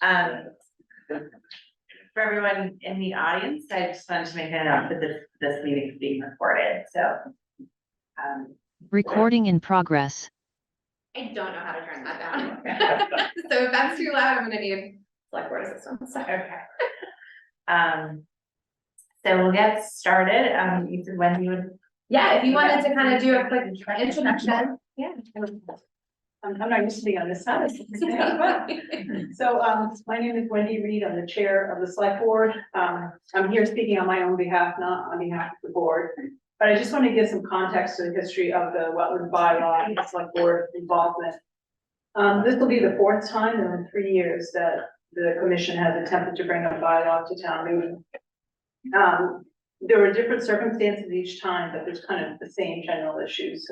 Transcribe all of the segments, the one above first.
For everyone in the audience, I just wanted to make a note that this meeting is being recorded, so. Recording in progress. I don't know how to turn that down. So if that's too loud, I'm gonna need select board assistance. Okay. So we'll get started. You said when you would. Yeah, if you wanted to kind of do a quick introduction. Yeah. I'm not used to being on this side. So, my name is Wendy Reed. I'm the chair of the select board. I'm here speaking on my own behalf, not on behalf of the board. But I just want to give some context to the history of the wetland bylaw and the select board involvement. This will be the fourth time in 3 years that the commission has attempted to bring a bylaw to town meeting. There were different circumstances each time, but there's kind of the same general issues.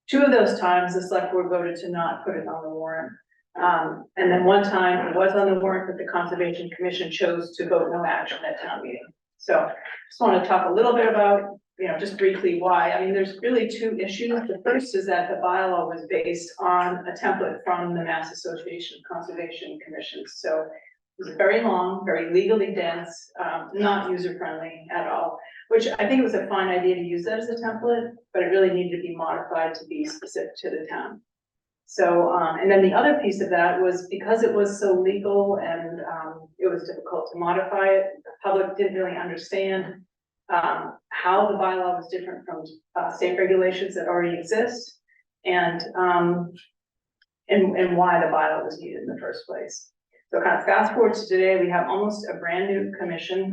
Two of those times, the select board voted to not put it on the warrant. And then one time it was on the warrant, but the Conservation Commission chose to vote no action at town meeting. So just want to talk a little bit about, just briefly why. I mean, there's really two issues. The first is that the bylaw was based on a template from the Mass Association of Conservation Commissions. So it was very long, very legally dense, not user-friendly at all, which I think it was a fine idea to use that as a template, but it really needed to be modified to be specific to the town. So, and then the other piece of that was because it was so legal and it was difficult to modify it, the public didn't really understand how the bylaw was different from state regulations that already exist and why the bylaw was needed in the first place. So kind of fast forward to today, we have almost a brand new commission.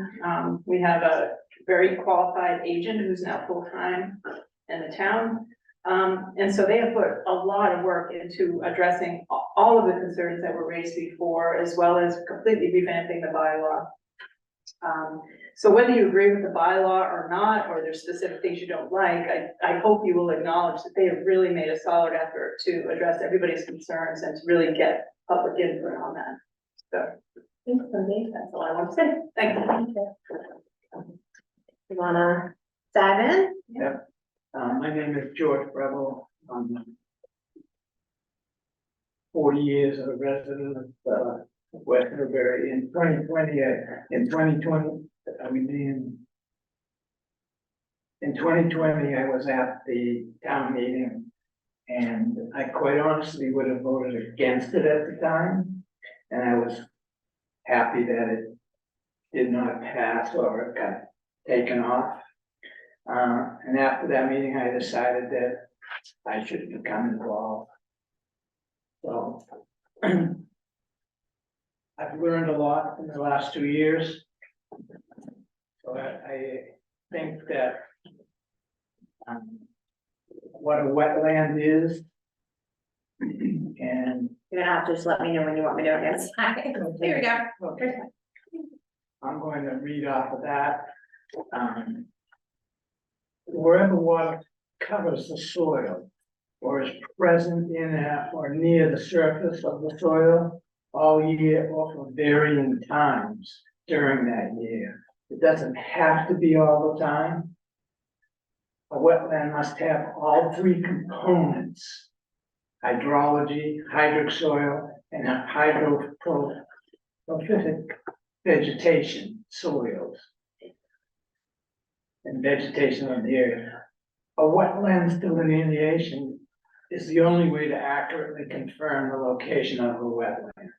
We have a very qualified agent who's now full-time in the town. And so they have put a lot of work into addressing all of the concerns that were raised before, as well as completely revamping the bylaw. So whether you agree with the bylaw or not, or there's specific things you don't like, I hope you will acknowledge that they have really made a solid effort to address everybody's concerns and to really get public input on that. So thanks, Cindy. That's all I want to say. Thank you. You wanna dive in? Yep. My name is George Breville. I'm 40 years a resident of West Newbury. In 2020, I was at the town meeting, and I quite honestly would have voted against it at the time, and I was happy that it did not pass or it got taken off. And after that meeting, I decided that I should become involved. So I've learned a lot in the last 2 years. So I think that what a wetland is, and You're gonna have to just let me know when you want me to again. Here we go. okay. I'm going to read off of that. Wherever water covers the soil or is present in or near the surface of the soil all year or for varying times during that year. It doesn't have to be all the time. A wetland must have all three components: hydrology, hydric soil, and hydrophytic vegetation, soils and vegetation of the area. A wetlands delineation is the only way to accurately confirm the location of a wetland.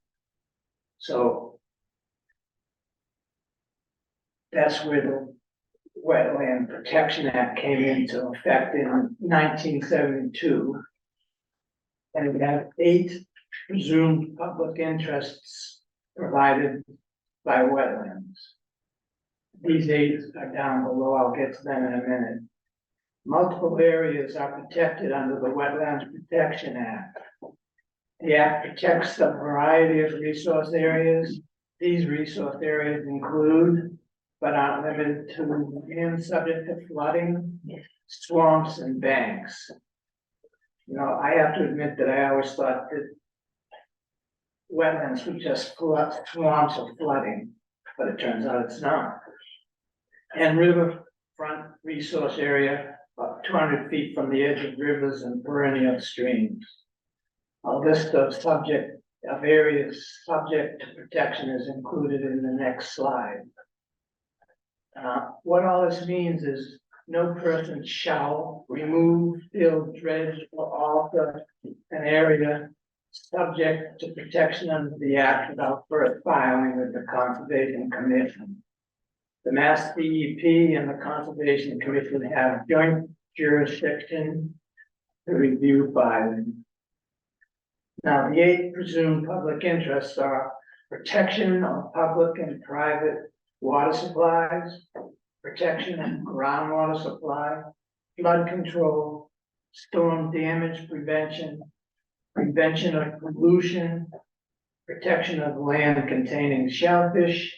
So that's where the Wetland Protection Act came into effect in 1972. And we have 8 presumed public interests provided by wetlands. These 8 are down below. I'll get to them in a minute. Multiple areas are protected under the Wetlands Protection Act. The Act protects a variety of resource areas. These resource areas include, but aren't limited to, land subject to flooding, swamps, and banks. I have to admit that I always thought that wetlands were just swamps or flooding, but it turns out it's not. And riverfront resource area, about 200 feet from the edge of rivers and perennial streams. A list of subject of areas subject to protection is included in the next slide. What all this means is no person shall remove, build, dredge, or alter an area subject to protection under the act without first filing with the Conservation Commission. The Mass DEP and the Conservation Commission have joint jurisdiction to review filing. Now, the 8 presumed public interests are protection of public and private water supplies, protection of groundwater supply, flood control, storm damage prevention, prevention of pollution, protection of land containing shellfish,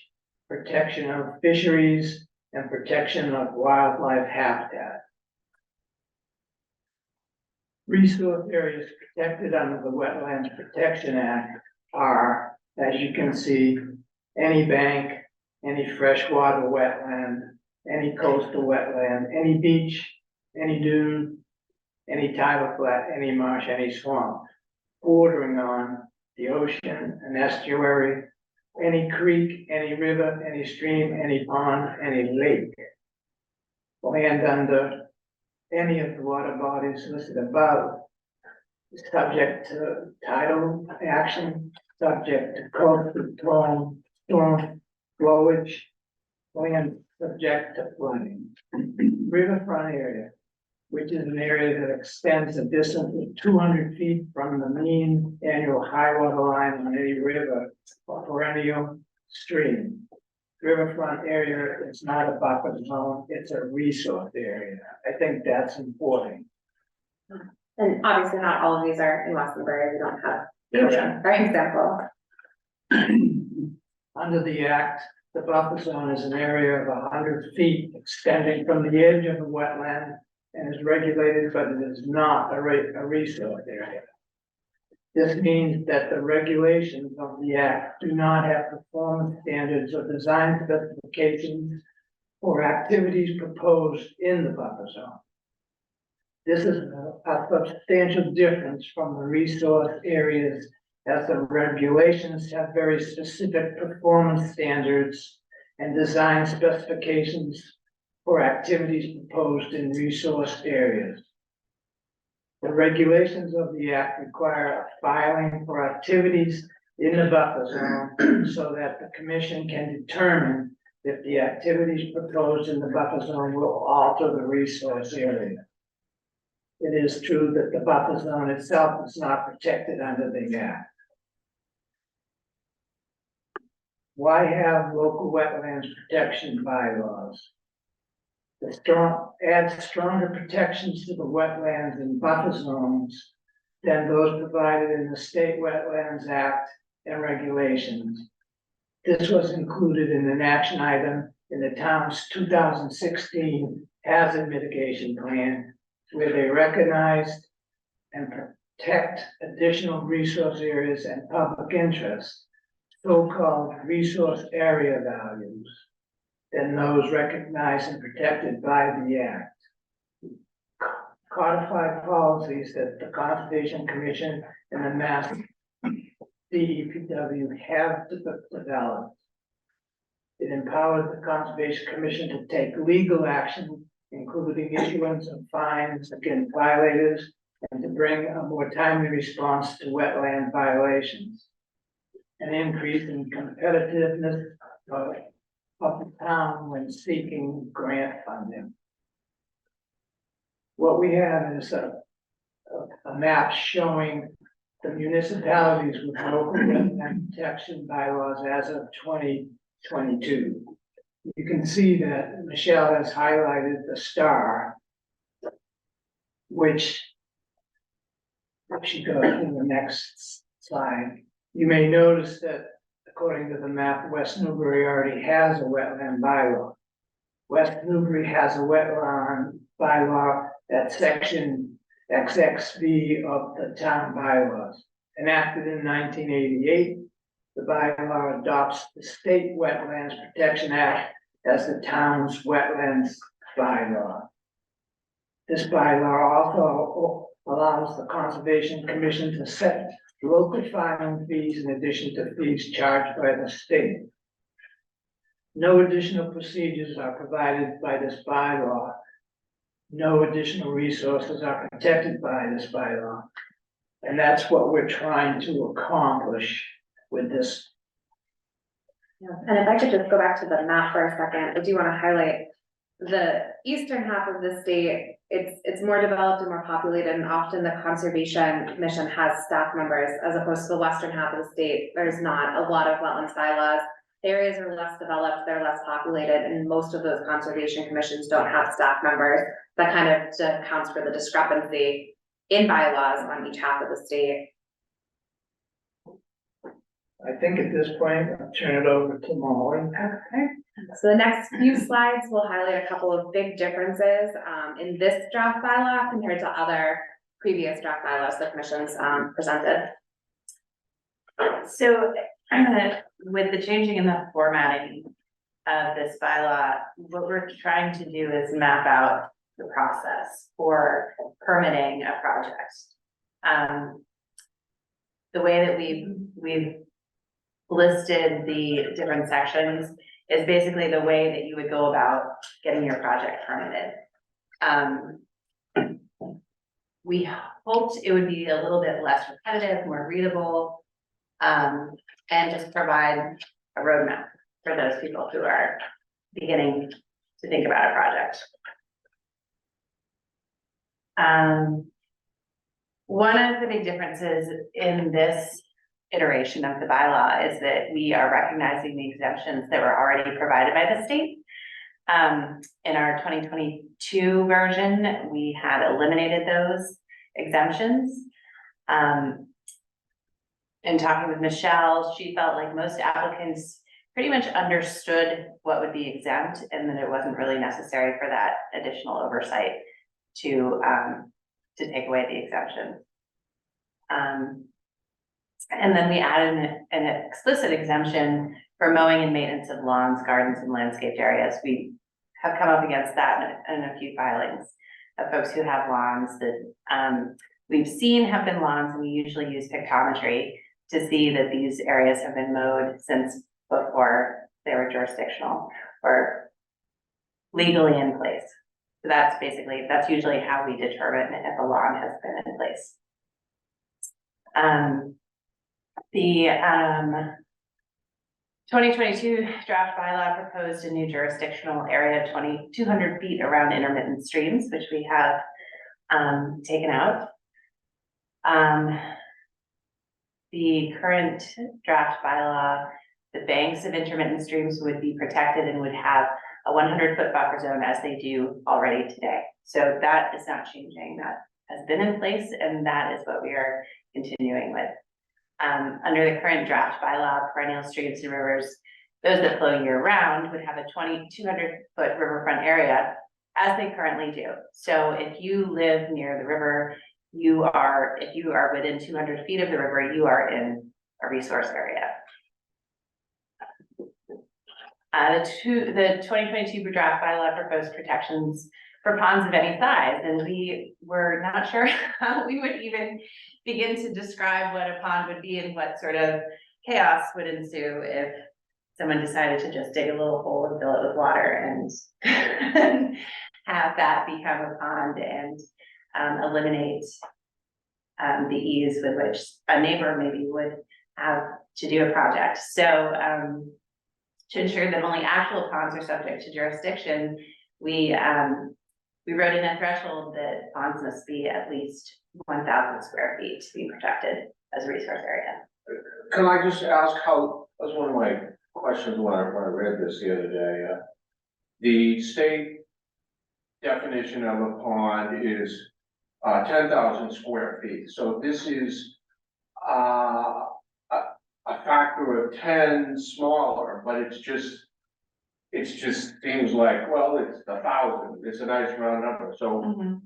protection of fisheries, and protection of wildlife habitat. Resource areas protected under the Wetlands Protection Act are, as you can see, any bank, any freshwater wetland, any coastal wetland, any beach, any dune, any tidal flat, any marsh, any swamp, bordering on the ocean, an estuary, any creek, any river, any stream, any pond, any lake. Land under any of the water bodies listed above is subject to tidal action, subject to coastal storm flowage, land subject to flooding. Riverfront area, which is an area that extends a distance of 200 feet from the mean annual high water line on any river or perennial stream. Riverfront area is not a buffer zone, it's a resource area. I think that's important. And obviously not all of these are in Westonbury, we don't have, Yeah. for example. Under the act, the buffer zone is an area of 100 feet extending from the edge of the wetland and is regulated, but it is not a resource area. This means that the regulations of the act do not have performance standards or design specifications for activities proposed in the buffer zone. This is a substantial difference from the resource areas, as the regulations have very specific performance standards and design specifications for activities proposed in resource areas. The regulations of the act require a filing for activities in the buffer zone so that the commission can determine if the activities proposed in the buffer zone will alter the resource area. It is true that the buffer zone itself is not protected under the act. Why have local wetlands protection bylaws? Adds stronger protections to the wetlands and buffer zones than those provided in the State Wetlands Act and regulations. This was included in an action item in the town's 2016 hazard mitigation plan, where they recognized and protect additional resource areas and public interest, so-called resource area values, than those recognized and protected by the Act. Codified policies that the Conservation Commission and the Mass DEPW have developed. It empowers the Conservation Commission to take legal action, including issuance of fines against violators, and to bring a more timely response to wetland violations. An increase in competitiveness of the town when seeking grant funding. What we have is a map showing the municipalities with local wetland protection bylaws as of 2022. You can see that Michelle has highlighted the star, which, if she goes to the next slide, you may notice that according to the map, West Newbury already has a wetland bylaw. West Newbury has a wetland bylaw at section XXV of the town bylaws. Enacted in 1988, the bylaw adopts the State Wetlands Protection Act as the town's wetlands bylaw. This bylaw also allows the Conservation Commission to set local filing fees in addition to fees charged by the state. No additional procedures are provided by this bylaw. No additional resources are protected by this bylaw. And that's what we're trying to accomplish with this. Yeah, and if I could just go back to the map for a second, I do want to highlight the eastern half of the state. It's more developed and more populated, and often the Conservation Commission has staff members, as opposed to the western half of the state. There's not a lot of wetlands bylaws. The areas are less developed, they're less populated, and most of those conservation commissions don't have staff members. That kind of accounts for the discrepancy in bylaws on each half of the state. I think at this point, I'll turn it over to Molly. Okay, so the next few slides will highlight a couple of big differences in this draft bylaw compared to other previous draft bylaws the commission's presented. So, with the changing in the formatting of this bylaw, what we're trying to do is map out the process for permitting a project. The way that we've listed the different sections is basically the way that you would go about getting your project permitted. We hoped it would be a little bit less repetitive, more readable, and just provide a roadmap for those people who are beginning to think about a project. One of the big differences in this iteration of the bylaw is that we are recognizing the exemptions that were already provided by the state. In our 2022 version, we had eliminated those exemptions. In talking with Michelle, she felt like most applicants pretty much understood what would be exempt, and that it wasn't really necessary for that additional oversight to take away the exemption. And then we added an explicit exemption for mowing and maintenance of lawns, gardens, and landscaped areas. We have come up against that in a few filings of folks who have lawns that we've seen have been lawns, and we usually use pictometry to see that these areas have been mowed since before they were jurisdictional or legally in place. So that's usually how we determine if a lawn has been in place. The 2022 draft bylaw proposed a new jurisdictional area of 200 feet around intermittent streams, which we have taken out. The current draft bylaw, the banks of intermittent streams would be protected and would have a 100-foot buffer zone as they do already today. So that is not changing. That has been in place, and that is what we are continuing with. Under the current draft bylaw, perennial streams and rivers, those that flow year round, would have a 200-foot riverfront area as they currently do. So if you live near the river, if you are within 200 feet of the river, you are in a resource area. The 2022 draft bylaw proposed protections for ponds of any size, and we were not sure how we would even begin to describe what a pond would be and what sort of chaos would ensue if someone decided to just dig a little hole and fill it with water and have that become a pond and eliminate the ease with which a neighbor maybe would have to do a project. So to ensure that only actual ponds are subject to jurisdiction, we wrote in a threshold that ponds must be at least 1,000 square feet to be protected as a resource area. Can I just ask how, that was one of my questions when I read this the other day. The state definition of a pond is 10,000 square feet. So this is a factor of 10 smaller, but it just seems like, well, it's 1,000. It's a nice round number. So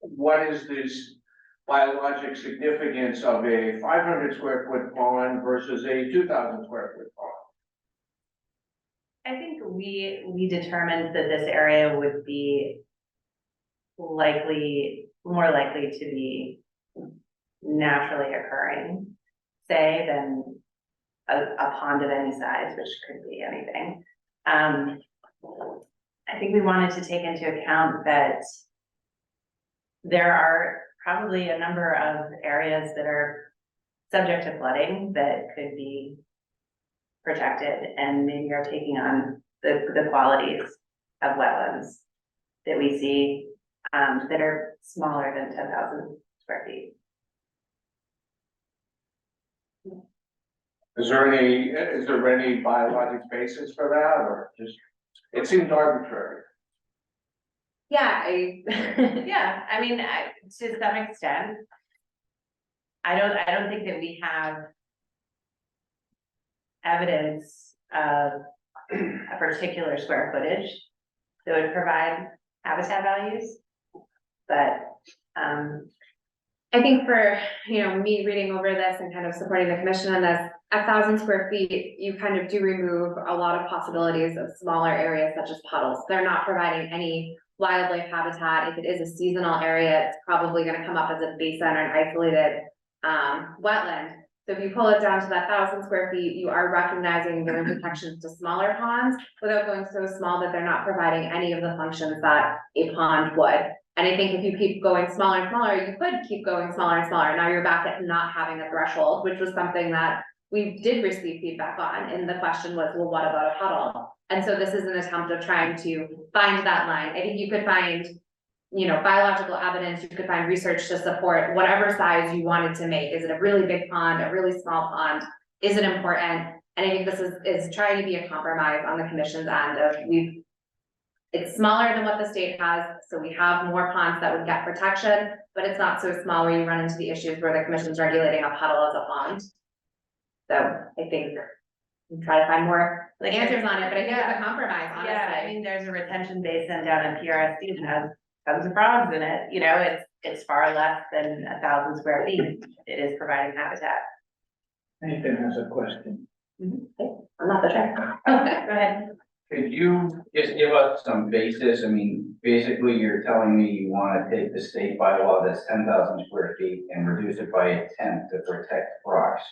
what is this biologic significance of a 500 square foot pond versus a 2,000 square foot pond? I think we determined that this area would be more likely to be naturally occurring say than a pond of any size, which could be anything. I think we wanted to take into account that there are probably a number of areas that are subject to flooding that could be protected and maybe are taking on the qualities of wetlands that we see, that are smaller than 10,000 square feet. Is there any biologic basis for that, or just, it seems arbitrary? Yeah, Yeah, I mean, to some extent. I don't think that we have evidence of a particular square footage that would provide habitat values. But, I think for, me reading over this and kind of supporting the commission on this, 1,000 square feet, you kind of do remove a lot of possibilities of smaller areas such as puddles. They're not providing any wildlife habitat. If it is a seasonal area, it's probably gonna come up as a basin or an isolated wetland. So if you pull it down to that 1,000 square feet, you are recognizing there are protections to smaller ponds without going so small that they're not providing any of the functions that a pond would. And I think if you keep going smaller and smaller, you could keep going smaller and smaller. Now you're back at not having a threshold, which was something that we did receive feedback on. And the question was, well, what about a puddle? And so this is an attempt of trying to find that line. I think you could find, biological evidence, you could find research to support whatever size you wanted to make. Is it a really big pond, a really small pond? Is it important? And I think this is trying to be a compromise on the commission's end of it's smaller than what the state has, so we have more ponds that would get protection, but it's not so small where you run into the issues where the commission's regulating a puddle as a pond. So I think we'll try to find more answers on it, but I think it's a compromise, honestly. yeah, I mean, there's a retention basin down in PRSD that has tons of frogs in it, it's far less than 1,000 square feet. It is providing habitat. Nathan has a question. I'm not the chair. Go ahead. Could you just give us some basis? I mean, basically, you're telling me you wanna take the state bylaw that's 10,000 square feet and reduce it by a tenth to protect frogs.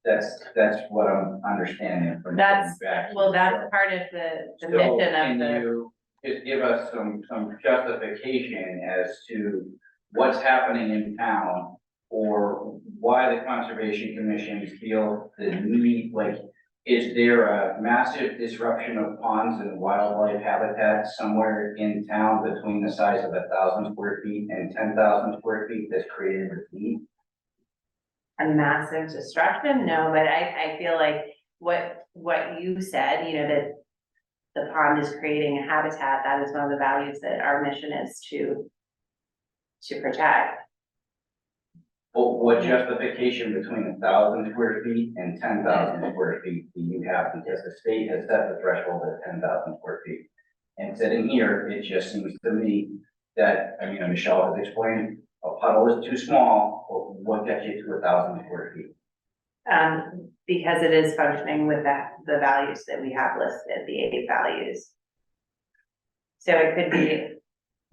That's what I'm understanding from. That's back. that's part of the So mission of can the, you just give us some justification as to what's happening in town? Or why the Conservation Commission feel the need, is there a massive disruption of ponds and wildlife habitat somewhere in town between the size of 1,000 square feet and 10,000 square feet that's created a need? a massive destruction? No, but I feel like what you said, that the pond is creating a habitat, that is one of the values that our mission is to protect. Well, what justification between 1,000 square feet and 10,000 square feet do you have? Because the state has set the threshold at 10,000 square feet. And sitting here, it just seems to me that, Michelle has explained, a puddle is too small, but what gets you to 1,000 square feet? Because it is functioning with the values that we have listed, the 8 values. So it could be,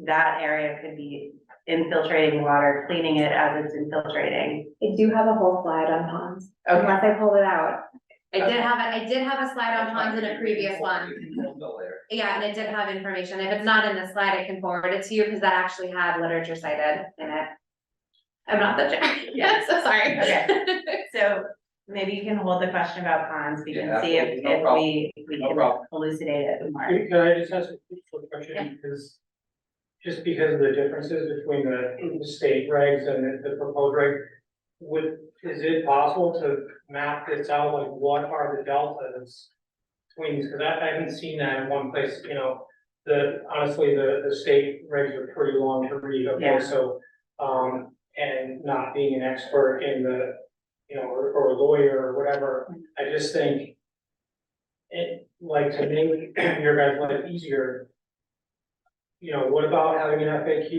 that area could be infiltrating water, cleaning it as it's infiltrating. I do have a whole slide on ponds, unless I pulled it out. I did have a slide on ponds in a previous one. Yeah, and it did have information. If it's not in the slide, I can forward it to you, because that actually had literature cited in it. I'm not the chair. Yeah, so sorry. Okay. So maybe you can hold the question about ponds, we can Yeah, see if no problem. we No can problem. elucidate it more. Can I just ask a quick question, Yeah. because just because of the differences between the state regs and the proposed reg, is it possible to map this out, like what are the deltas between these? Because I haven't seen that in one place, honestly, the state regs are pretty long to read, okay, Yeah. so, and not being an expert in the, or a lawyer or whatever, I just think it, to make your guys' life easier, what about having an FAQ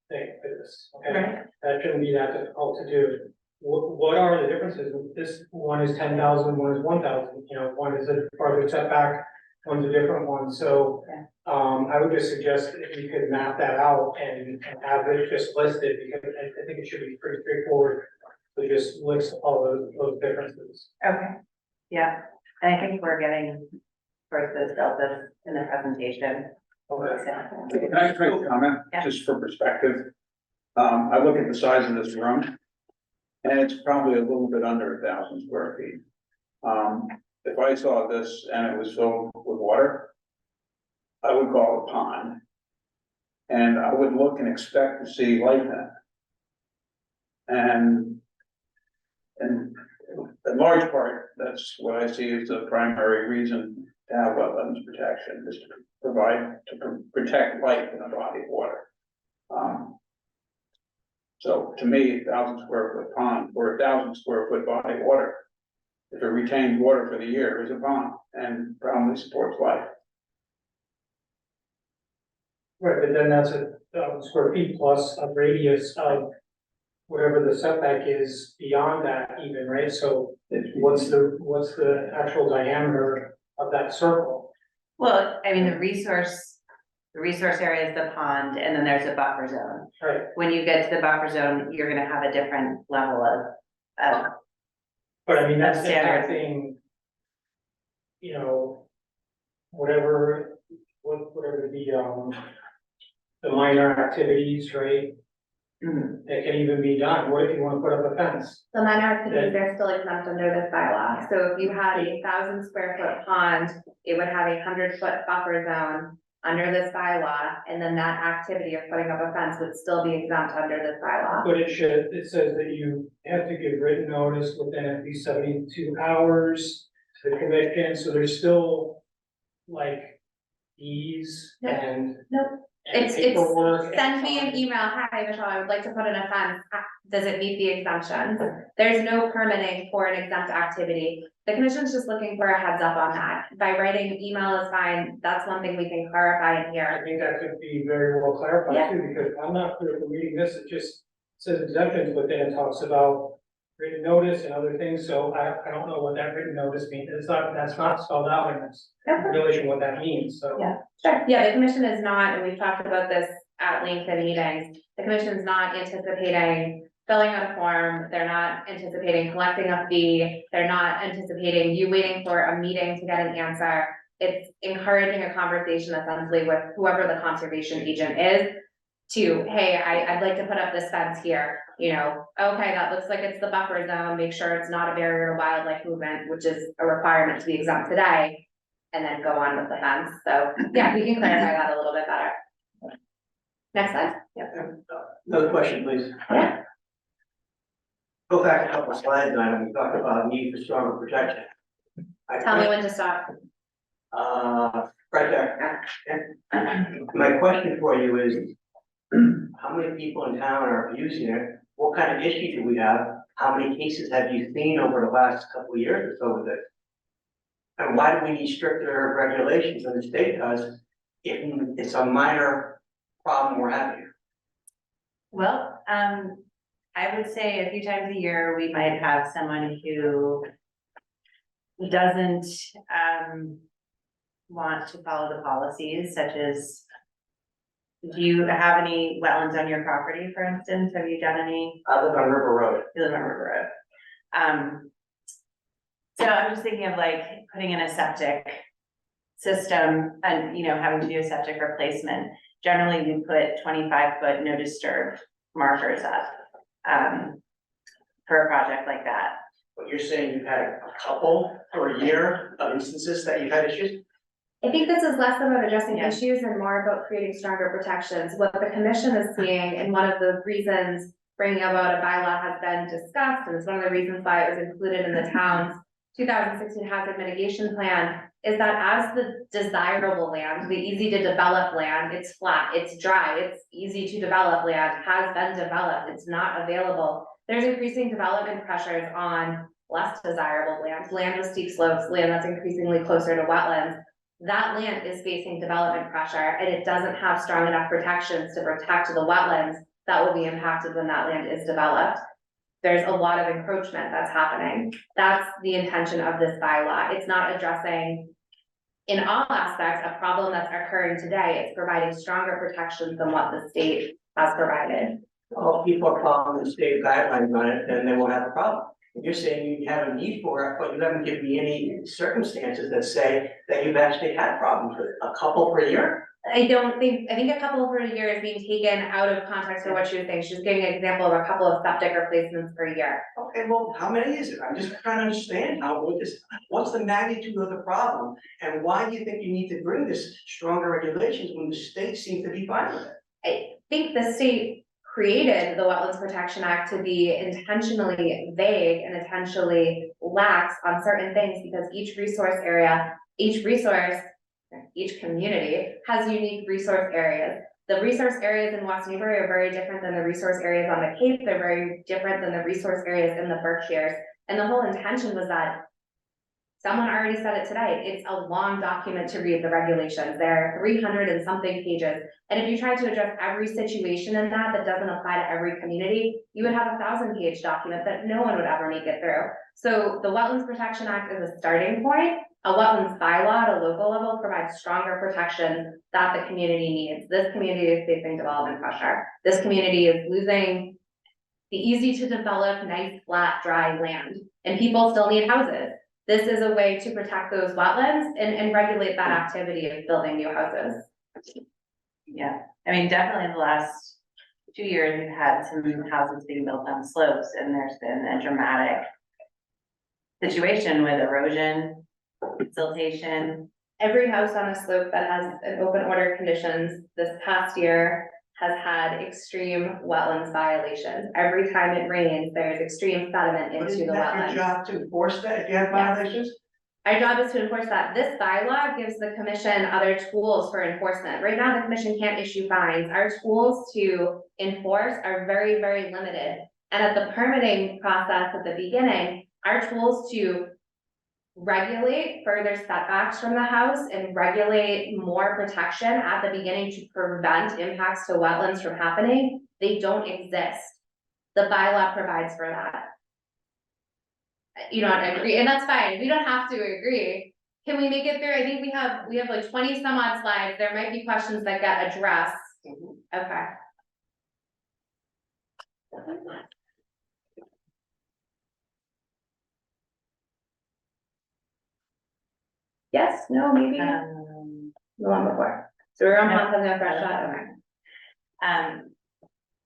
thing for this, okay? Right. That shouldn't be that difficult to do. What are the differences? This one is 10,000, one is 1,000, one is a farther setback, one's a different one, so. Yeah. I would just suggest if you could map that out and have it just listed, because I think it should be pretty straightforward So it just lists all those differences. Okay, yeah, and I think we're getting towards those deltas in the presentation. Can I just make a comment, Yeah. just for perspective? I look at the size of this room, and it's probably a little bit under 1,000 square feet. If I saw this and it was filled with water, I would call it a pond. And I would look and expect to see life in it. And in large part, that's what I see as the primary reason to have wetlands protection, is to protect life in a body of water. So to me, 1,000 square foot pond or 1,000 square foot body of water, if it retains water for the year, is a pond and probably supports life. Right, but then that's 1,000 square feet plus a radius of whatever the setback is beyond that even, right? So what's the actual diameter of that circle? Well, I mean, the resource area is the pond, and then there's a buffer zone. Right, When you get to the buffer zone, you're gonna have a different level of, but I mean, that's Standard. impacting, you know, whatever the minor activities, right? That can even be done. What if you wanna put up a fence? The minor activities are still exempt under this bylaw, so if you had a 1,000 square foot pond, it would have a 100-foot buffer zone under this bylaw, and then that activity of putting up a fence would still be exempt under this bylaw. But it says that you have to give written notice within at least 72 hours to the commission, so there's still like fees Nope. and. Nope. and It's, paperwork. send me an email, hi, Michelle, I would like to put in a fence, does it meet the exemptions? There's no permitting for an exempt activity, the commission's just looking for a heads up on that, by writing email is fine, that's one thing we can clarify in I here. think that could be very well clarified Yeah. too, because I'm not clear from reading this, it just says exemptions, but then it talks about written notice and other things, so I don't know what that written notice means, that's not spelled out in this Okay. regulation what that means, so. Yeah. Sure, yeah, the commission is not, and we've talked about this at length in meetings, the commission is not anticipating filling out a form, they're not anticipating collecting a fee, they're not anticipating you waiting for a meeting to get an answer. It's encouraging a conversation essentially with whoever the conservation agent is to, hey, I'd like to put up this fence here, you know, okay, that looks like it's the buffer zone, make sure it's not a barrier to wildlife movement, which is a requirement to be exempt today. And then go on with the fence, so, yeah, we can clarify that a little bit better. Next slide. Another question, please. Yeah. Go back a couple of slides and we talked about need for stronger protection. Tell me when to stop. Right there. My question for you is, how many people in town are abusing it? What kind of issue do we have? How many cases have you seen over the last couple of years or so with it? And why do we need stricter regulations than the state does if it's a minor problem we're having? well, I would say a few times a year, we might have someone who doesn't, want to follow the policies, such as, do you have any wetlands on your property, for instance? Have you done any? I live on River Road. You live on River Road. So I'm just thinking of like putting in a septic system and, you know, having to do a septic replacement. Generally, you put 25-foot no disturb markers up, for a project like that. But you're saying you've had a couple for a year of instances that you've had issues? I think this is less about addressing Yeah. issues and more about creating stronger protections. What the commission is seeing, and one of the reasons bringing about a bylaw has been discussed, and it's one of the reasons why it was included in the town's 2016 hazard mitigation plan, is that as the desirable land, the easy to develop land, it's flat, it's dry, it's easy to develop land, has been developed, it's not available. There's increasing development pressures on less desirable land with steep slopes, land that's increasingly closer to wetlands. That land is facing development pressure and it doesn't have strong enough protections to protect the wetlands that will be impacted when that land is developed. There's a lot of encroachment that's happening. That's the intention of this bylaw. It's not addressing in all aspects a problem that's occurring today. It's providing stronger protections than what the state has provided. Well, if people are following the state guidelines on it, then we'll have a problem. You're saying you have a need for it, but you haven't given me any circumstances that say that you've actually had problems with it. A couple per year? I think a couple per year is being taken out of context for what she was saying. She's giving an example of a couple of septic replacements per year. Okay, well, how many is it? I'm just trying to understand what's the magnitude of the problem? And why do you think you need to bring this stronger regulations when the state seems to be fine with it? I think the state created the Wetlands Protection Act to be intentionally vague and intentionally lax on certain things because each community has unique resource areas. The resource areas in West Newbury are very different than the resource areas on the Cape. They're very different than the resource areas in the Berkshires. And the whole intention was that someone already said it today. It's a long document to read the regulations. There are 300 and something pages. And if you tried to address every situation in that doesn't apply to every community, you would have a 1,000-page document that no one would ever make it through. So the Wetlands Protection Act is a starting point. A wetlands bylaw at a local level provides stronger protections that the community needs. This community is facing development pressure. This community is losing the easy to develop, nice, flat, dry land, and people still need houses. This is a way to protect those wetlands and regulate that activity of building new houses. Yeah, I mean, definitely the last 2 years, we've had some houses being built on slopes and there's been a dramatic situation with erosion, siltation. Every house on a slope that has an open order conditions this past year has had extreme wetlands violations. Every time it rains, there's extreme sediment into Isn't the that your wetlands. job to enforce that if you have Yes. violations? Our job is to enforce that. This bylaw gives the commission other tools for enforcement. Right now, the commission can't issue fines. Our tools to enforce are very, very limited. And at the permitting process at the beginning, our tools to regulate further setbacks from the house and regulate more protection at the beginning to prevent impacts to wetlands from happening, they don't exist. The bylaw provides for that. You don't agree, and that's fine, we don't have to agree. Can we make it through? I think we have like 20 some odd slides, there might be questions that get addressed. Okay. Yes, no, maybe, the one before. So we're on pause, no fresh shot, okay.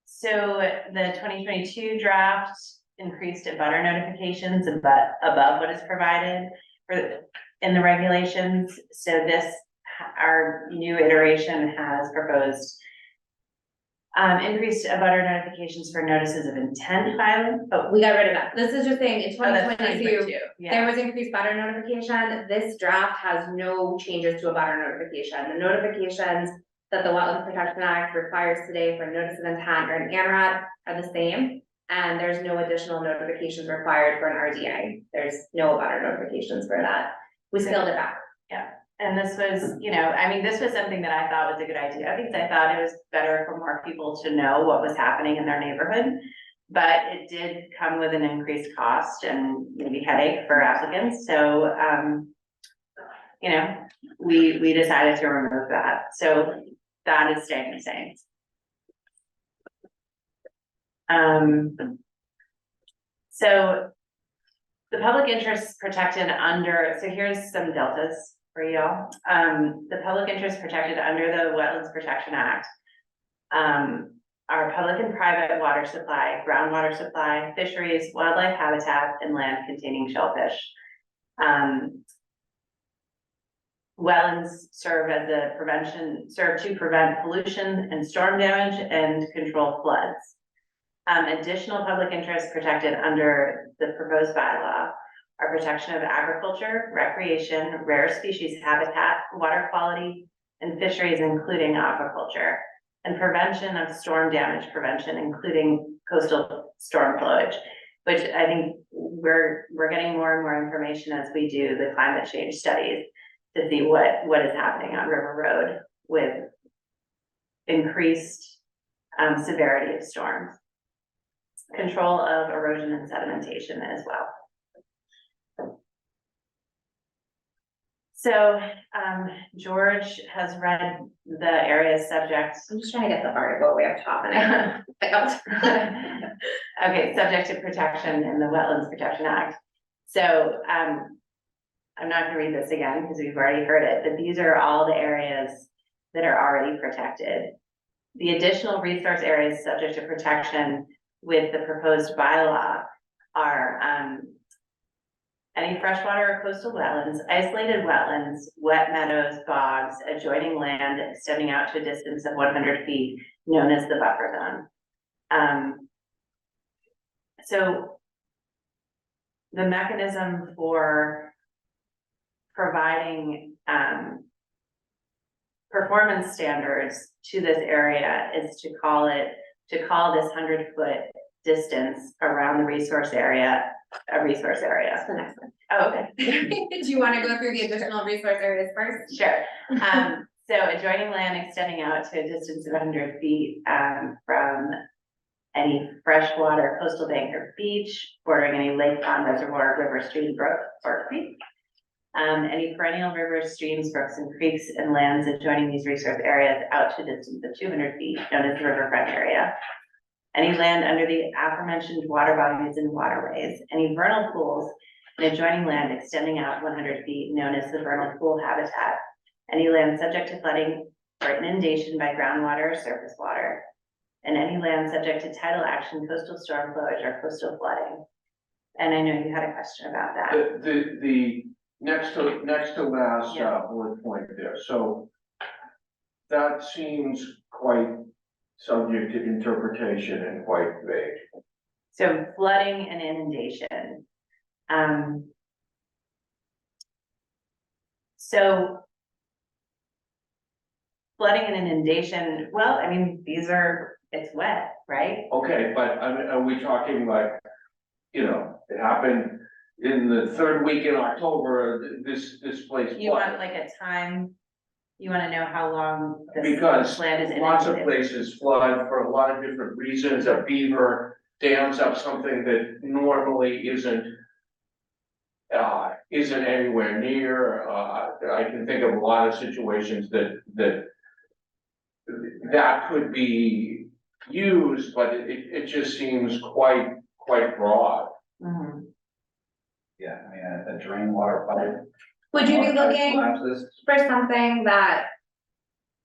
So the 2022 draft increased abutter notifications above what is provided in the regulations. So this, our new iteration has proposed increased abutter notifications for notices of intent filing. But we got rid of that. This is just saying in Oh, that's 2022, yeah. there was increased butter notification. This draft has no changes to a butter notification. The notifications that the Wetlands Protection Act requires today for notice of intent or an ANRAD are the same. And there's no additional notifications required for an RDA. There's no butter notifications for that. We scaled it back. And this was, I mean, this was something that I thought was a good idea, because I thought it was better for more people to know what was happening in their neighborhood. But it did come with an increased cost and maybe headache for applicants, so, we decided to remove that, so that is staying the same. So the public interest protected under, so here's some deltas for y'all. The public interest protected under the Wetlands Protection Act are public and private water supply, groundwater supply, fisheries, wildlife habitat, and land containing shellfish. Wetlands serve to prevent pollution and storm damage and control floods. Additional public interest protected under the proposed bylaw are protection of agriculture, recreation, rare species habitat, water quality, and fisheries, including aquaculture, and prevention of storm damage prevention, including coastal storm flowage, which I think we're getting more and more information as we do the climate change studies to see what is happening on River Road with increased severity of storms. Control of erosion and sedimentation as well. So, George has read the areas subject. I'm just trying to get the article way up top and I failed. Okay, subject to protection in the Wetlands Protection Act. So, I'm not gonna read this again because we've already heard it, but these are all the areas that are already protected. The additional resource areas subject to protection with the proposed bylaw are, any freshwater or coastal wetlands, isolated wetlands, wet meadows, bogs, adjoining land extending out to a distance of 100 feet, known as the buffer zone. So the mechanism for providing performance standards to this area is to call this 100-foot distance around the resource area a resource area. That's the next one. Oh, okay. Do you want to go through the additional resource areas first? Sure. So adjoining land extending out to a distance of 100 feet from any freshwater coastal bank or beach, bordering any lake, pond, reservoir, river, stream, brook, or creek. Any perennial rivers, streams, brooks, and creeks and lands adjoining these resource areas out to a distance of 200 feet, known as the riverfront area. Any land under the aforementioned water bodies and waterways, any vernal pools and adjoining land extending out 100 feet, known as the vernal pool habitat. Any land subject to flooding or inundation by groundwater or surface water. And any land subject to tidal action, coastal storm flowage, or coastal flooding. And I know you had a question about that. The next to last bullet point there, so that seems quite subject to interpretation and quite vague. So flooding and inundation. So flooding and inundation, well, I mean, it's wet, right? Okay, but I mean, are we talking like, you know, it happened in the third week in October, this place. You want like a time, you wanna know how long this Because land is lots of inundated? places flood for a lot of different reasons. A beaver dams up something that normally isn't anywhere near. I can think of a lot of situations that could be used, but it just seems quite broad. Mhm. Yeah, I mean, a drain water pipe. Would you be water pipe looking collapses. for something that?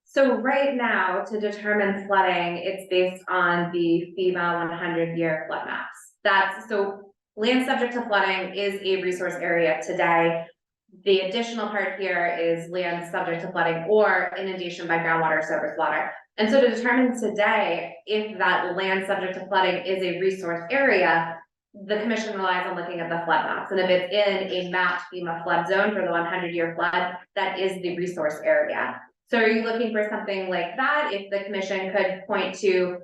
So right now, to determine flooding, it's based on the FEMA 100-year flood maps. So land subject to flooding is a resource area today. The additional part here is land subject to flooding or inundation by groundwater or surface water. And so to determine today if that land subject to flooding is a resource area, the commission relies on looking at the flood maps. And if it's in a mapped FEMA flood zone for the 100-year flood, that is the resource area. So are you looking for something like that? If the commission could point to,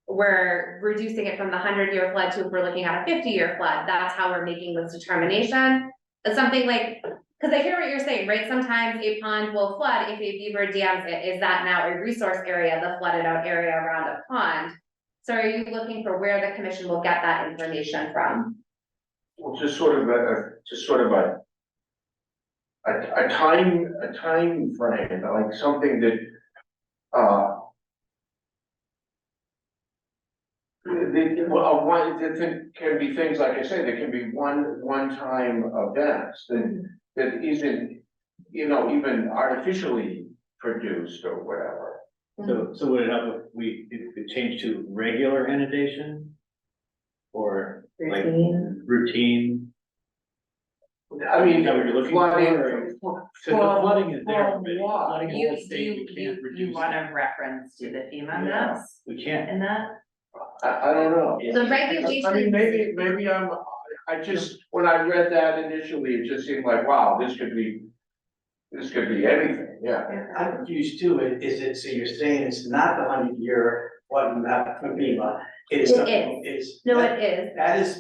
we're reducing it from the 100-year flood to if we're looking at a 50-year flood, that's how we're making this determination. It's something like, because I hear what you're saying, right? Sometimes a pond will flood if a beaver dams it. Is that now a resource area, the flooded out area around a pond? So are you looking for where the commission will get that information from? Well, just sort of a time frame, like something that, there can be things, like I say, there can be one-time events that isn't, you know, even artificially produced or whatever. So would it help if it changed to regular inundation? Or like routine? I mean, Is that what you're looking flooding. for? So the flooding is there, from but what? flooding in You, the state, we can't reduce. you want a reference to the FEMA maps We can't. in that? I don't know. The regulations. I mean, maybe I just, when I read that initially, it just seemed like, wow, this could be anything, yeah. I'm confused too, is it, so you're saying it's not the 100-year flood map from FEMA? It is It something, is. No, it is.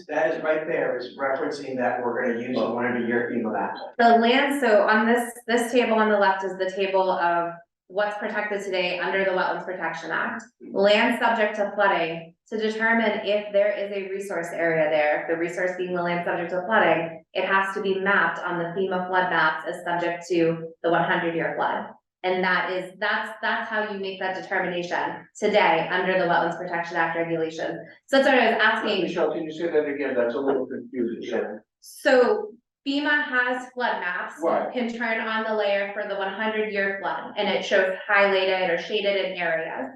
That is right there, is referencing that we're gonna use the 100-year FEMA map. The land, so on this table on the left is the table of what's protected today under the Wetlands Protection Act, land subject to flooding, to determine if there is a resource area there, the resource being the land subject to flooding, it has to be mapped on the FEMA flood maps as subject to the 100-year flood. And that's how you make that determination today under the Wetlands Protection Act regulations. So that's what I was asking. Michelle, can you say that again? That's a little confusing. So FEMA has flood maps. Right. You can turn on the layer for the 100-year flood, and it shows highlighted or shaded in areas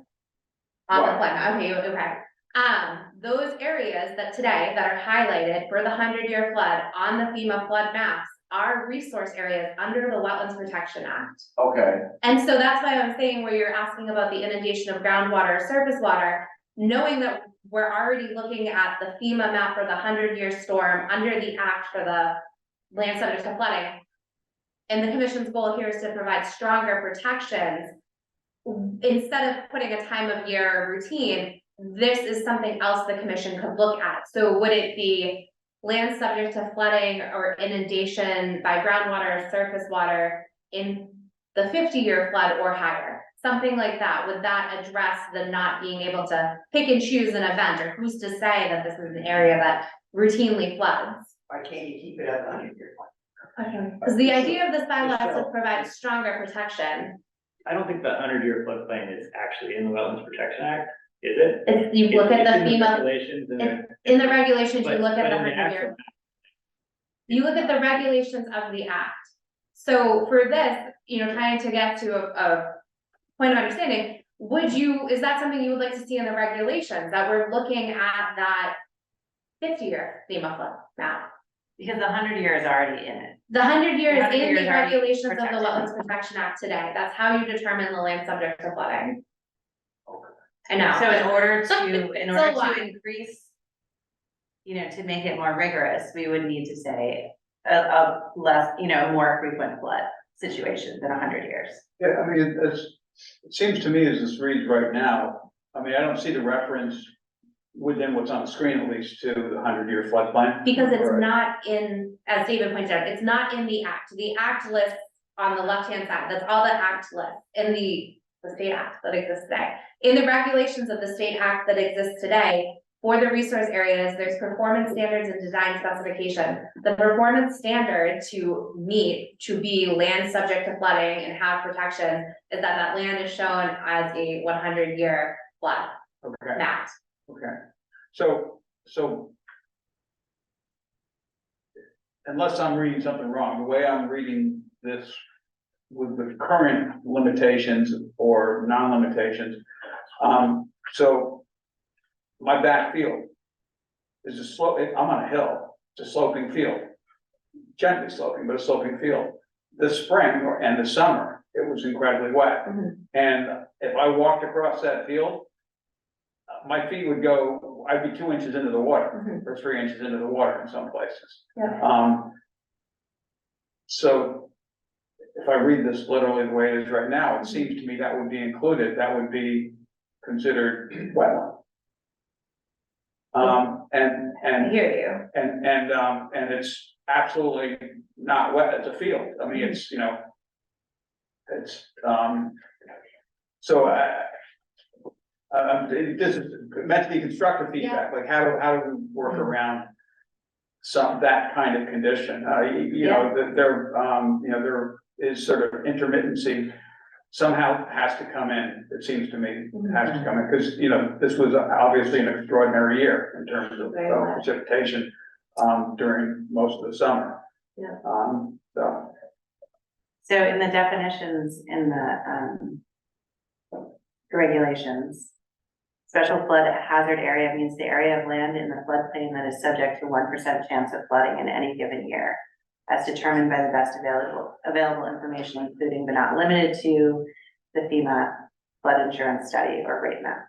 on the Right. flood map. Okay. Those areas that today that are highlighted for the 100-year flood on the FEMA flood maps are resource areas under the Wetlands Protection Act. Okay, And so that's why I'm saying where you're asking about the inundation of groundwater or surface water, knowing that we're already looking at the FEMA map for the 100-year storm under the act for the land subject to flooding. And the commission's goal here is to provide stronger protections. Instead of putting a time of year routine, this is something else the commission could look at. So would it be land subject to flooding or inundation by groundwater or surface water in the 50-year flood or higher? Something like that. Would that address the not being able to pick and choose an event, or who's to say that this is an area that routinely floods? Why can't you keep it at the 100-year point? Because the idea of this bylaw is to provide stronger protection. I don't think the 100-year floodplain is actually in the Wetlands Protection Act, is it? If you look at the It's in FEMA, regulations and they're- in the regulations, you but- look at but the in the 100-year. actual- You look at the regulations of the act. So for this, trying to get to a point of understanding, is that something you would like to see in the regulations, that we're looking at that 50-year FEMA flood map? Because the 100-year is already in it. The 100 years The 100 in years the already regulations of the protected. Wetlands Protection Act today, that's how you determine the land subject to flooding. I know. So in order It's a lot. to increase, to make it more rigorous, we would need to say a less, more frequent flood situation than 100 years. Yeah, I mean, it seems to me as this reads right now, I mean, I don't see the reference within what's on the screen at least to the 100-year floodplain. Because it's Right. not in, as David pointed out, it's not in the act. The act lists on the left-hand side, that's all the act lists in the state act that exists today. In the regulations of the state act that exists today, for the resource areas, there's performance standards and design specification. The performance standard to meet, to be land subject to flooding and have protection, is that land is shown as a 100-year flood Okay. map. Okay, so unless I'm reading something wrong, the way I'm reading this with the current limitations or non-limitations, so my back field is a slope, I'm on a hill, it's a sloping field, gently sloping, but a sloping field. This spring and the summer, it was incredibly wet. Mhm. And if I walked across that field, my feet would go, I'd be 2 inches into the water, Mhm. or 3 inches into the water in some places. Yeah. So if I read this literally the way it is right now, it seems to me that would be included, that would be considered wetland. I hear you. And it's absolutely not wet, it's a field, I mean, it's, it's, so, this is meant to be constructive feedback, like how do we work around that kind of condition? There is sort of intermittency somehow has to come in, it seems to me, has to come in, because, this was obviously an extraordinary year in terms of Very much. precipitation, during most of the summer. Yeah. So in the definitions in the regulations, special flood hazard area means the area of land in the floodplain that is subject to 1% chance of flooding in any given year, as determined by the best available information, including but not limited to the FEMA flood insurance study or rate map.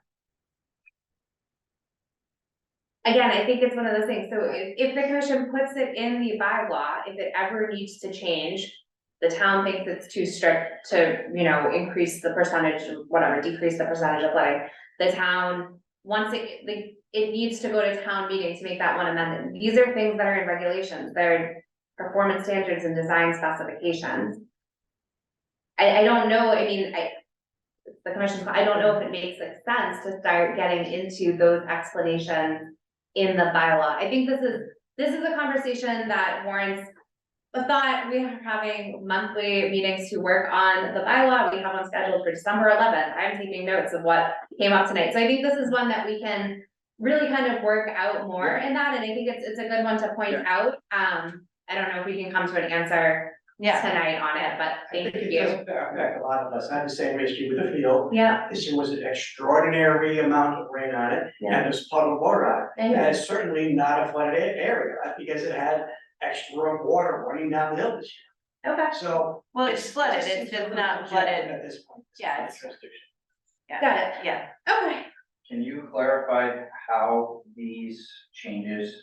Again, I think it's one of those things, so if the commission puts it in the bylaw, if it ever needs to change, the town thinks it's too strict to, increase the percentage, whatever, decrease the percentage of flooding. The town, once it needs to go to town meeting to make that one amendment. These are things that are in regulations, they're performance standards and design specifications. I don't know, the commission's, I don't know if it makes like sense to start getting into those explanations in the bylaw. I think this is a conversation that warrants a thought. We are having monthly meetings to work on the bylaw. We have one scheduled for December 11th. I'm taking notes of what came up tonight. So I think this is one that we can really kind of work out more in that, and I think it's a good one to point out. I don't know if we can come to an answer tonight on it, but thank It you. does affect a lot of us. I had the same issue with the field. Yeah, This year was an extraordinary amount of rain on it, Yeah. and there's puddle of water on it. Thank you. And it's certainly not a flooded area, because it had extra water running down the hill this okay. year. So. Well, it's flooded, just it's seems just a not little flooded. legitimate At this point. Yeah, it's- Jurisdiction. Got it. Yeah. Okay. Can you clarify how these changes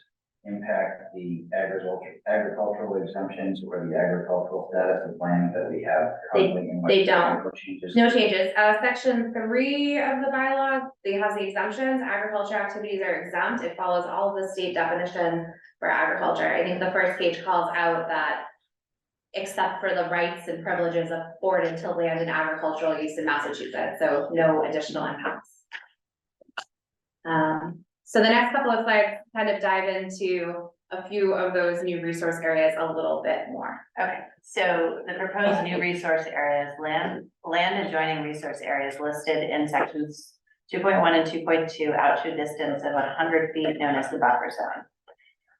impact the agricultural exemptions or the agricultural status of land that we have currently? in they West don't. Virginia? Changes? No changes. Section 3 of the bylaw, it has the exemptions. Agriculture activities are exempt. It follows all of the state definitions for agriculture. I think the first page calls out that except for the rights and privileges afforded to land and agricultural use in Massachusetts, so no additional impacts. So the next couple of slides kind of dive into a few of those new resource areas a little bit more. Okay, so the proposed new resource areas, land adjoining resource areas listed in sections 2.1 and 2.2 out to a distance of 100 feet known as the buffer zone.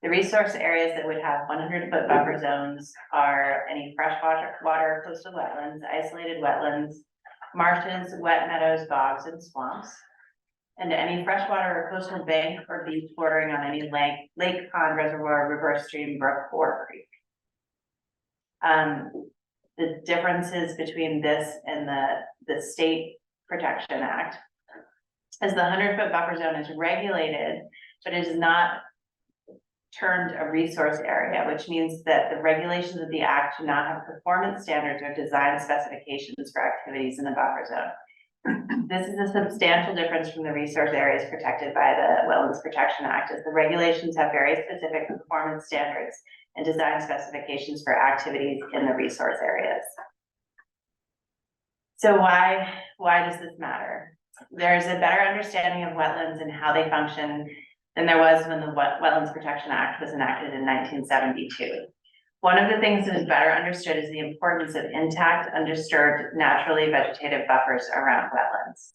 The resource areas that would have 100-foot buffer zones are any freshwater coastal wetlands, isolated wetlands, marshes, wet meadows, bogs, and swamps, and any freshwater or coastal bank or beach bordering on any lake, pond, reservoir, river, stream, brook, or creek. The differences between this and the State Protection Act is the 100-foot buffer zone is regulated, but it is not termed a resource area, which means that the regulations of the act do not have performance standards or design specifications for activities in the buffer zone. This is a substantial difference from the resource areas protected by the Wetlands Protection Act, as the regulations have very specific performance standards and design specifications for activities in the resource areas. So why does this matter? There's a better understanding of wetlands and how they function than there was when the Wetlands Protection Act was enacted in 1972. One of the things that is better understood is the importance of intact, undisturbed, naturally vegetative buffers around wetlands.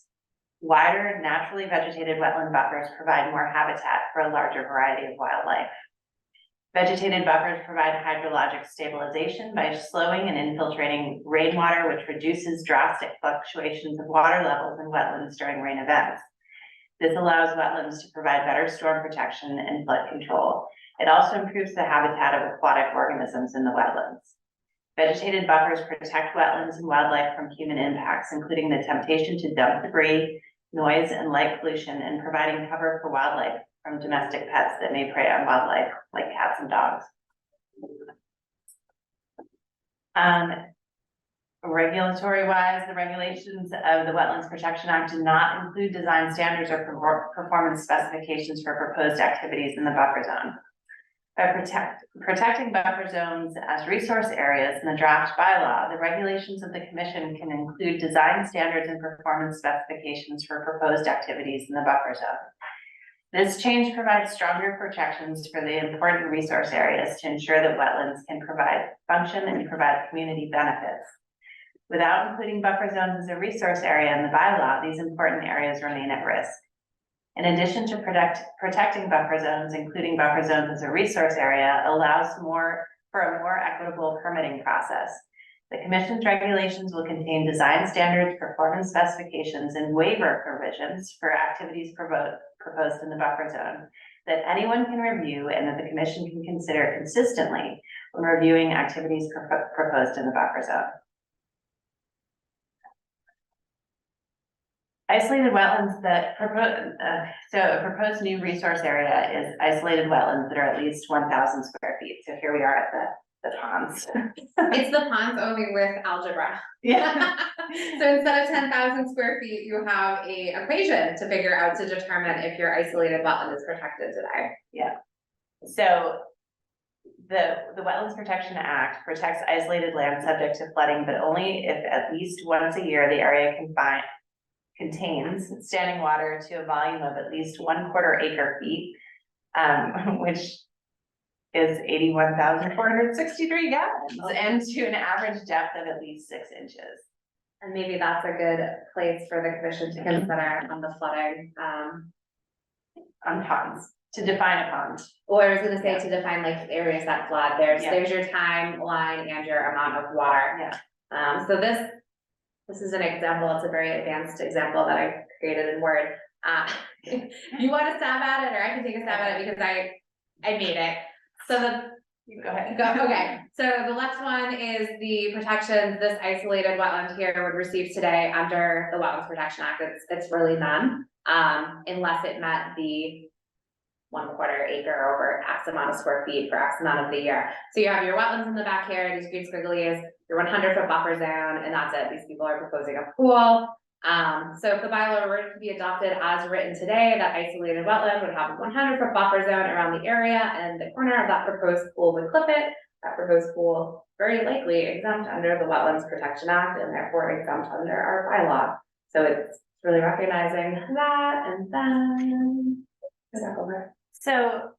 Wider, naturally vegetated wetland buffers provide more habitat for a larger variety of wildlife. Vegetated buffers provide hydrologic stabilization by slowing and infiltrating rainwater, which reduces drastic fluctuations of water levels in wetlands during rain events. This allows wetlands to provide better storm protection and flood control. It also improves the habitat of aquatic organisms in the wetlands. Vegetated buffers protect wetlands and wildlife from human impacts, including the temptation to dump debris, noise, and light pollution, and providing cover for wildlife from domestic pets that may prey on wildlife, like cats and dogs. Regulatory wise, the regulations of the Wetlands Protection Act do not include design standards or performance specifications for proposed activities in the buffer zone. By protecting buffer zones as resource areas in the draft bylaw, the regulations of the commission can include design standards and performance specifications for proposed activities in the buffer zone. This change provides stronger protections for the important resource areas to ensure that wetlands can function and provide community benefits. Without including buffer zones as a resource area in the bylaw, these important areas remain at risk. In addition to protecting buffer zones, including buffer zones as a resource area allows for a more equitable permitting process. The commission's regulations will contain design standards, performance specifications, and waiver provisions for activities proposed in the buffer zone that anyone can review and that the commission can consider consistently when reviewing activities proposed in the buffer zone. Isolated wetlands that so a proposed new resource area is isolated wetlands that are at least 1,000 square feet. So here we are at the ponds. It's the ponds only with algebra. Yeah. So instead of 10,000 square feet, you have a equation to figure out to determine if your isolated wetland is protected today. Yeah. So the Wetlands Protection Act protects isolated land subject to flooding, but only if at least once a year the area contains standing water to a volume of at least 1/4 acre feet, which is 81,463 gallons, and to an average depth of at least 6 inches. And maybe that's a good place for the commission to consider on the flooding, On ponds, to define a pond. or I was gonna say to define like areas that flood, there's Yeah. your timeline and your amount of water. Yeah. So this is an example, it's a very advanced example that I created in Word. You wanna stab at it, or I can take a stab at it because I made it. So You go ahead. okay, so the next one is the protections this isolated wetland here would receive today under the Wetlands Protection Act. It's really none, unless it met the 1/4 acre over X amount of square feet for X amount of the year. So you have your wetlands in the back here, these green squigglies, your 100-foot buffer zone, and that's it. These people are proposing a pool. So if the bylaw were to be adopted as written today, that isolated wetland would have a 100-foot buffer zone around the area, and the corner of that proposed pool would clip it. That proposed pool very likely exempt under the Wetlands Protection Act and therefore exempt under our bylaw. So it's really recognizing that, and then. So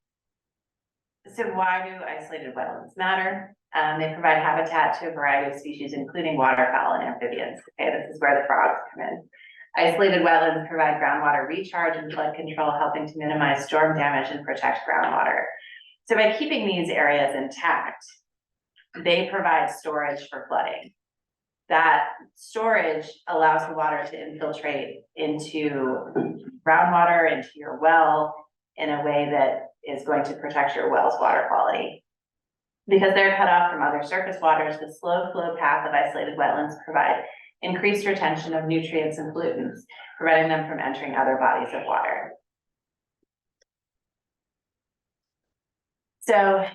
why do isolated wetlands matter? They provide habitat to a variety of species, including waterfowl and amphibians. Okay, this is where the frogs come in. Isolated wetlands provide groundwater recharge and flood control, helping to minimize storm damage and protect groundwater. So by keeping these areas intact, they provide storage for flooding. That storage allows the water to infiltrate into groundwater, into your well, in a way that is going to protect your well's water quality. Because they're cut off from other surface waters, the slow flow path of isolated wetlands provide increased retention of nutrients and pollutants, preventing them from entering other bodies of water. So,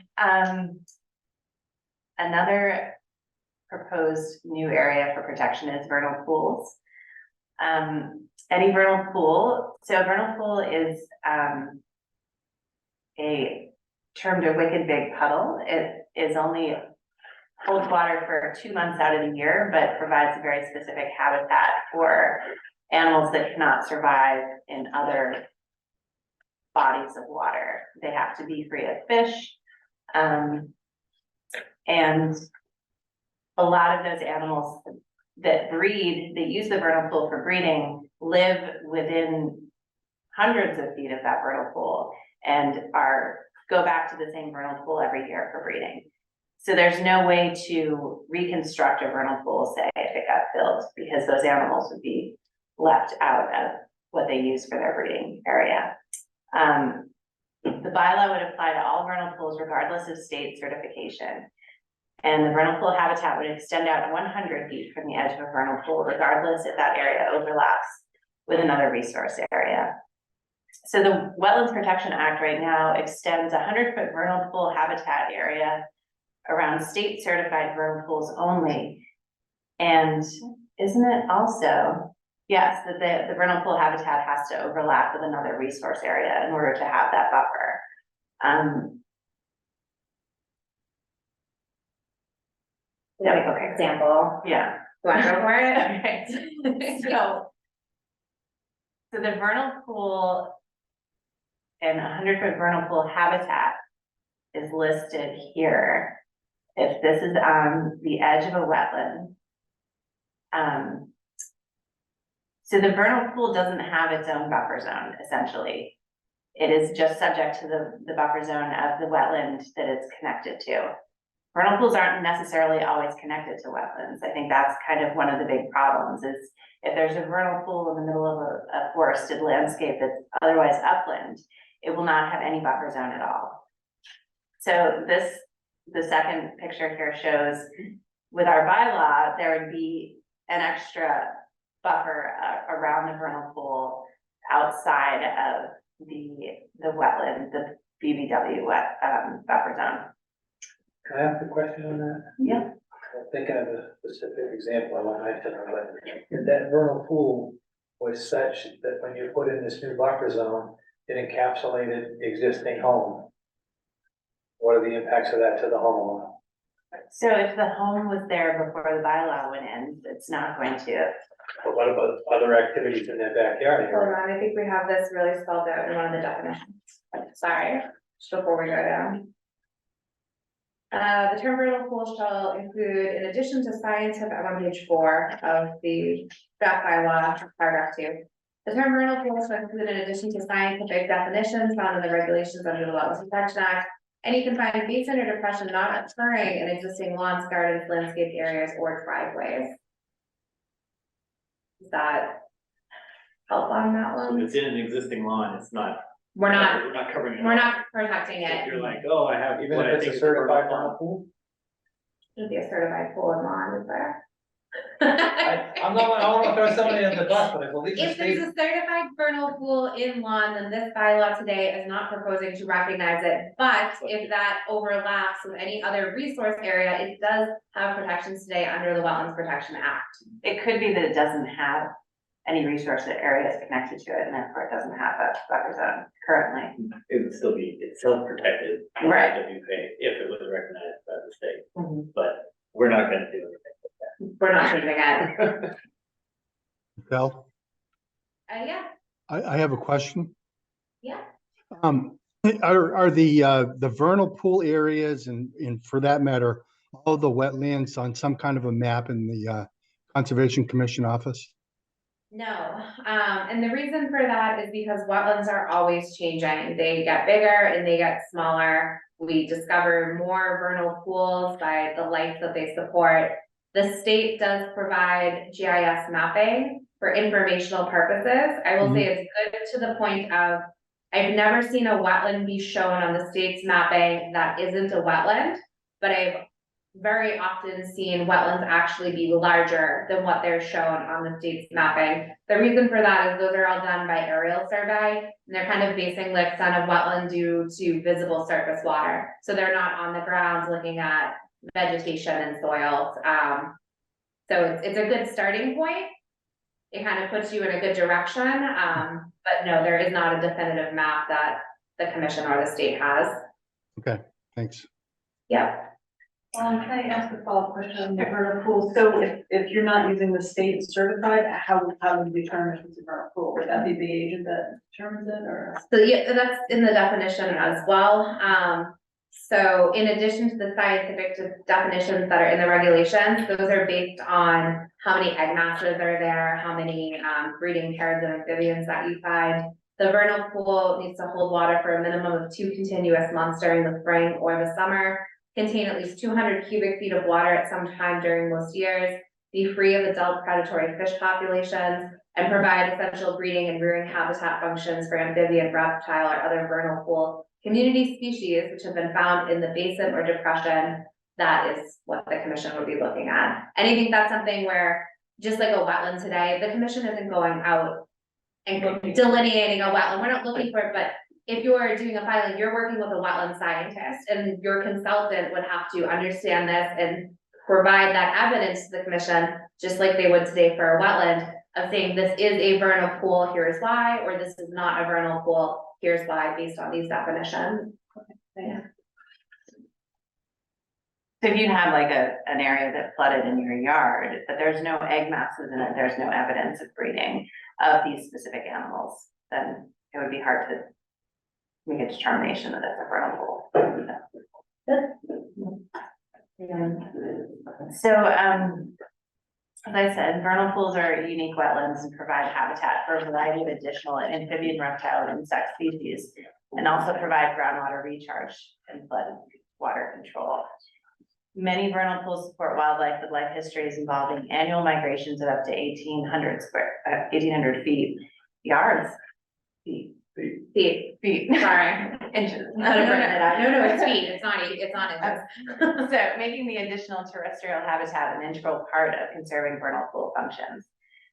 another proposed new area for protection is vernal pools. Any vernal pool, so a vernal pool is a termed a wicked big puddle. It is only holds water for 2 months out of the year, but provides a very specific habitat for animals that cannot survive in other bodies of water. They have to be free of fish. And a lot of those animals that breed, that use the vernal pool for breeding, live within hundreds of feet of that vernal pool and go back to the same vernal pool every year for breeding. So there's no way to reconstruct a vernal pool, say, if it got filled, because those animals would be left out of what they use for their breeding area. The bylaw would apply to all vernal pools regardless of state certification. And the vernal pool habitat would extend out 100 feet from the edge of a vernal pool, regardless if that area overlaps with another resource area. So the Wetlands Protection Act right now extends 100-foot vernal pool habitat area around state certified vernal pools only. And isn't it also, yes, that the vernal pool habitat has to overlap with another resource area in order to have that buffer. Okay, example. Yeah. Want to go for it? Okay. So the vernal pool and 100-foot vernal pool habitat is listed here. If this is on the edge of a wetland. So the vernal pool doesn't have its own buffer zone, essentially. It is just subject to the buffer zone of the wetland that it's connected to. Vernal pools aren't necessarily always connected to wetlands. I think that's kind of one of the big problems is if there's a vernal pool in the middle of a forested landscape that's otherwise upland, it will not have any buffer zone at all. So the second picture here shows with our bylaw, there would be an extra buffer around the vernal pool outside of the wetland, the BBW buffer zone. Can I ask a question on that? Yeah. I'm thinking of a specific example I want to but if that vernal pool was such that when you put in this new buffer zone, it encapsulated the existing home. what are the impacts of that to the homeowner? So if the home was there before the bylaw went in, it's not going to. But what about other activities in their backyard Hold area? on, I think we have this really spelled out in one of the definitions. Sorry, just before we go down. The term vernal pool shall include, in addition to scientific, I'm on page 4 of the draft bylaw, paragraph 2. The term vernal pool shall include, in addition to scientific definitions found in the regulations under the Wetlands Protection Act, any confined basin or depression not occurring in existing lawns, gardens, landscaped areas, or driveways. Does that help on that So one? if it's in an existing lawn, it's not. We're not, We're not covering it. we're all. not protecting If it. you're like, oh, I have. Even what I if think it's is a certified vernal vernal pool? Should be a certified pool and lawn, is there? I'm not, I don't want to throw somebody under the bus, but I believe the If there's state. a certified vernal pool in lawn, then this bylaw today is not proposing to recognize it. But if that overlaps with any other resource area, it does have protections today under the Wetlands Protection Act. It could be that it doesn't have any resource areas connected to it, and therefore it doesn't have a buffer zone currently. It would still be, it's self-protected. Right. WPA, if it was recognized by the state, Mhm. but we're not gonna do anything. We're not changing it. Bell, Yeah, I have a question. yeah. Are the vernal pool areas and for that matter, all the wetlands on some kind of a map in the Conservation Commission office? No, and the reason for that is because wetlands are always changing. They get bigger and they get smaller. We discover more vernal pools by the life that they support. The state does provide GIS mapping for informational purposes. I will say it's good to the point of, I've never seen a wetland be shown on the state's mapping that isn't a wetland, but I've very often seen wetlands actually be larger than what they're shown on the state's mapping. The reason for that is those are all done by aerial survey, and they're kind of basing the extent of wetland due to visible surface water. So they're not on the ground looking at vegetation and soils. So it's a good starting point. It kind of puts you in a good direction, but no, there is not a definitive map that the commission or the state has. Okay, thanks. Yep. Can I ask a follow-up question on the vernal pool? So if you're not using the state certified, how would you determine if it's a vernal pool? Would that be the agent that determines it, or? So yeah, that's in the definition as well. So in addition to the scientific definitions that are in the regulations, those are based on how many egg masses are there, how many breeding pairs of amphibians that you find. The vernal pool needs to hold water for a minimum of 2 continuous months during the spring or the summer, contain at least 200 cubic feet of water at some time during most years, be free of adult predatory fish populations, and provide essential breeding and rearing habitat functions for amphibian, reptile, or other vernal pool community species which have been found in the basin or depression. That is what the commission would be looking at. And I think that's something where, just like a wetland today, the commission isn't going out and delineating a wetland. We're not looking for it, but if you're doing a filing, you're working with a wetland scientist, and your consultant would have to understand this and provide that evidence to the commission, just like they would today for a wetland, of saying this is a vernal pool, here's why, or this is not a vernal pool, here's why, based on these definitions. Yeah. So if you have like an area that flooded in your yard, but there's no egg masses in it, there's no evidence of breeding of these specific animals, then it would be hard to make a determination that it's a vernal pool. So, as I said, vernal pools are unique wetlands and provide habitat for a variety of additional amphibian, reptile, and insect species, and also provide groundwater recharge and flood water control. Many vernal pools support wildlife with life histories involving annual migrations of up to 1,800 feet, yards, feet, Sorry. inches. I would have written it out. No, it's feet, it's not inches. So making the additional terrestrial habitat an integral part of conserving vernal pool functions.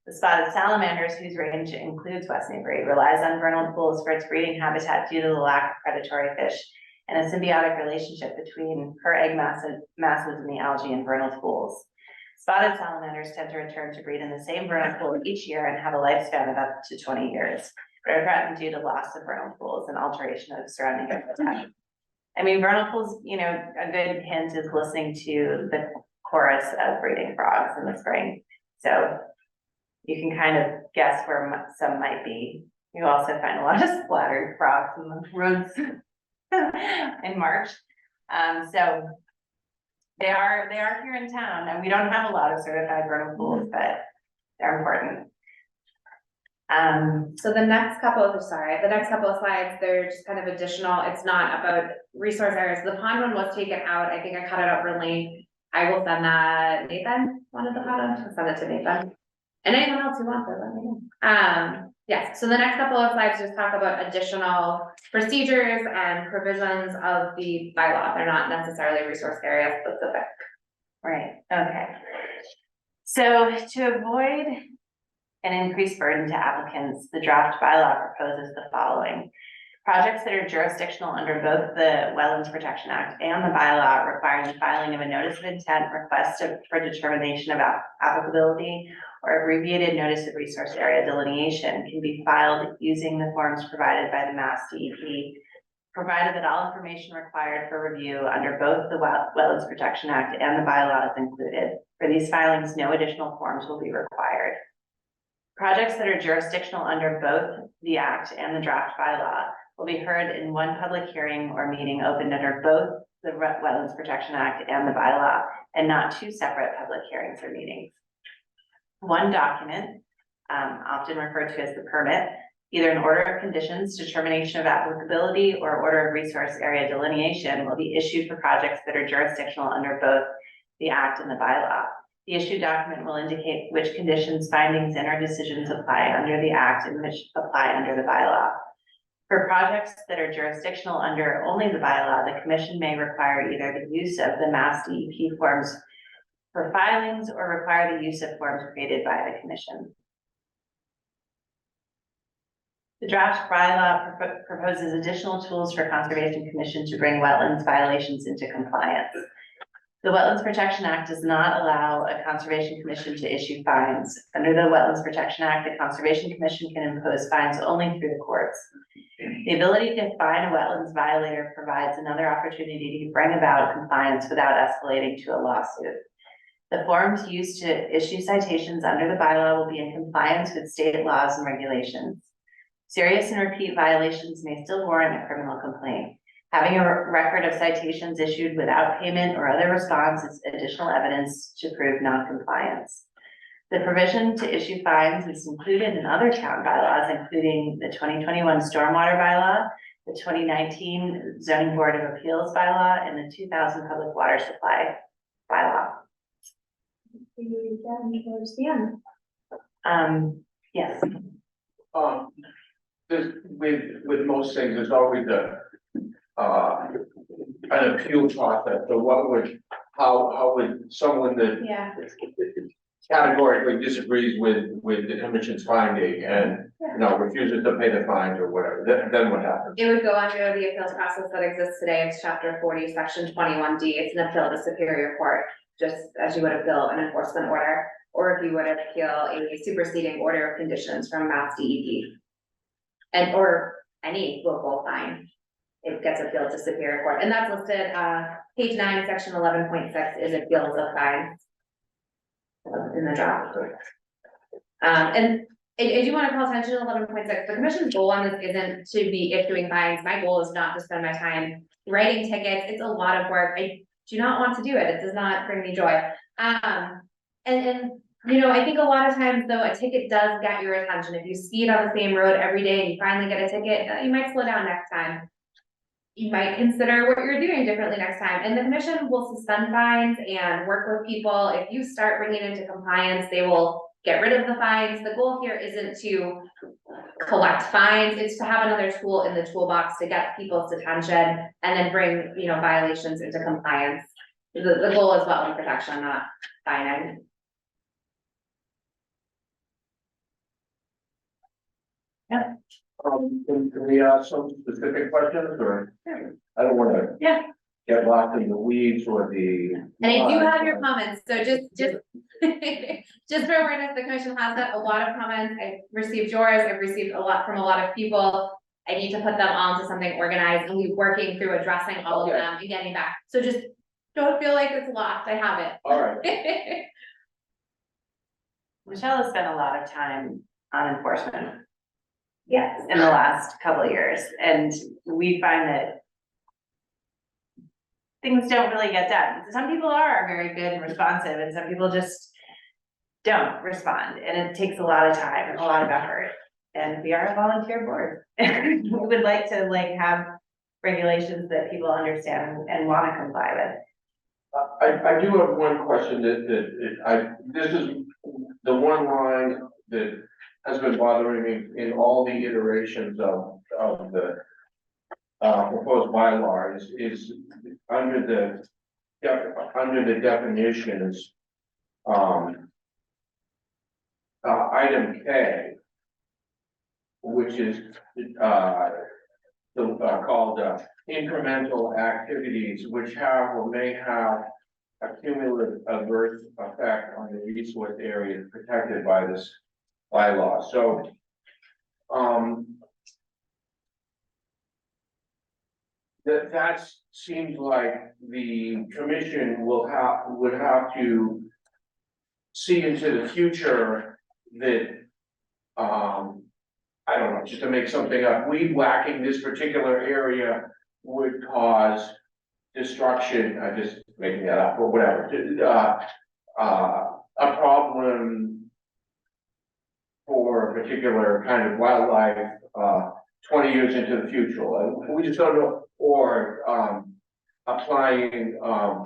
The spotted salamanders, whose range includes West Newbury, relies on vernal pools for its breeding habitat due to the lack of predatory fish and a symbiotic relationship between her egg masses and the algae in vernal pools. Spotted salamanders tend to return to breed in the same vernal pool each year and have a lifespan of up to 20 years. But are threatened due to loss of vernal pools and alteration of surrounding habitat. I mean, vernal pools, you know, a good hint is listening to the chorus of breeding frogs in the spring. So you can kind of guess where some might be. You also find a lot of splattered frogs in the runs in March. So they are here in town, and we don't have a lot of certified vernal pools, but they're important. So the next couple of slides, they're just kind of additional, it's not about resource areas. The pond one was taken out. I think I cut it out for Lane. I will send that, Nathan wanted the pond, I'll send it to Nathan. And anyone else who wants it, let me know. Yes, so the next couple of slides just talk about additional procedures and provisions of the bylaw. They're not necessarily resource area specific. Right, okay. So to avoid an increased burden to applicants, the draft bylaw proposes the following. Projects that are jurisdictional under both the Wetlands Protection Act and the bylaw requiring the filing of a notice of intent request for determination of applicability or abbreviated notice of resource area delineation can be filed using the forms provided by the Mass DEP, provided that all information required for review under both the Wetlands Protection Act and the bylaw is included. For these filings, no additional forms will be required. Projects that are jurisdictional under both the Act and the draft bylaw will be heard in one public hearing or meeting opened under both the Wetlands Protection Act and the bylaw, and not two separate public hearings or meetings. One document, often referred to as the permit, either an order of conditions, determination of applicability, or order of resource area delineation, will be issued for projects that are jurisdictional under both the Act and the bylaw. The issued document will indicate which conditions, findings, and or decisions apply under the Act and which apply under the bylaw. For projects that are jurisdictional under only the bylaw, the commission may require either the use of the Mass DEP forms for filings or require the use of forms created by the commission. The draft bylaw proposes additional tools for Conservation Commission to bring wetlands violations into compliance. The Wetlands Protection Act does not allow a Conservation Commission to issue fines. Under the Wetlands Protection Act, the Conservation Commission can impose fines only through the courts. The ability to fine a wetlands violator provides another opportunity to bring about compliance without escalating to a lawsuit. The forms used to issue citations under the bylaw will be in compliance with state laws and regulations. Serious and repeat violations may still warrant a criminal complaint. Having a record of citations issued without payment or other response is additional evidence to prove non-compliance. The provision to issue fines is included in other town bylaws, including the 2021 Stormwater Bylaw, the 2019 Zoning Board of Appeals Bylaw, and the 2000 Public Water Supply Bylaw. Yes. There's, with most things, there's always an appeal process, so how would someone that Yeah. categorically disagrees with the commission's finding and, refuses to pay the fines or whatever, then what happens? It would go under the appeals process that exists today. It's chapter 40, section 21D. It's an appeal to Superior Court, just as you would appeal an enforcement order, or if you would appeal a superseding order of conditions from Mass DEP. And, or any local fine, it gets appealed to Superior Court, and that's listed, page 9, section 11.6 is appeals of fines. In the draft. And I do want to call attention to 11.6, the commission's goal on this isn't to be issuing fines. My goal is not to spend my time writing tickets. It's a lot of work. I do not want to do it. It does not bring me joy. And I think a lot of times though, a ticket does get your attention. If you speed on the same road every day and you finally get a ticket, you might slow down next time. You might consider what you're doing differently next time. And the commission will suspend fines and work with people. If you start bringing into compliance, they will get rid of the fines. The goal here isn't to collect fines. It's to have another tool in the toolbox to get people's attention and then bring, violations into compliance. The goal is wetland protection, not fining. Yep. Can we ask some specific questions, or I don't wanna get lost in the weeds or the. And I do have your comments, so just just for awareness, the commission has had a lot of comments. I've received yours, I've received a lot from a lot of people. I need to put them onto something organized and we working through addressing all of Okay. them and getting back. So just don't feel like it's lost. I have it. All right. Michelle has spent a lot of time on enforcement Yes. in the last couple of years, and we find that things don't really get done. Some people are very good and responsive, and some people just don't respond, and it takes a lot of time and a lot of effort. And we are a volunteer board. We would like to have regulations that people understand and wanna comply with. I do have one question this is the one line that has been bothering me in all the iterations of the proposed bylaw is under the definitions, item K, which is, called, incremental activities which have or may have a cumulative adverse effect on the resource areas protected by this bylaw. So, that seems like the commission would have to see into the future that, I don't know, just to make something up, weed whacking this particular area would cause destruction, I'm just making that up or whatever, a problem for a particular kind of wildlife, 20 years into the future. We just don't know, or, applying, I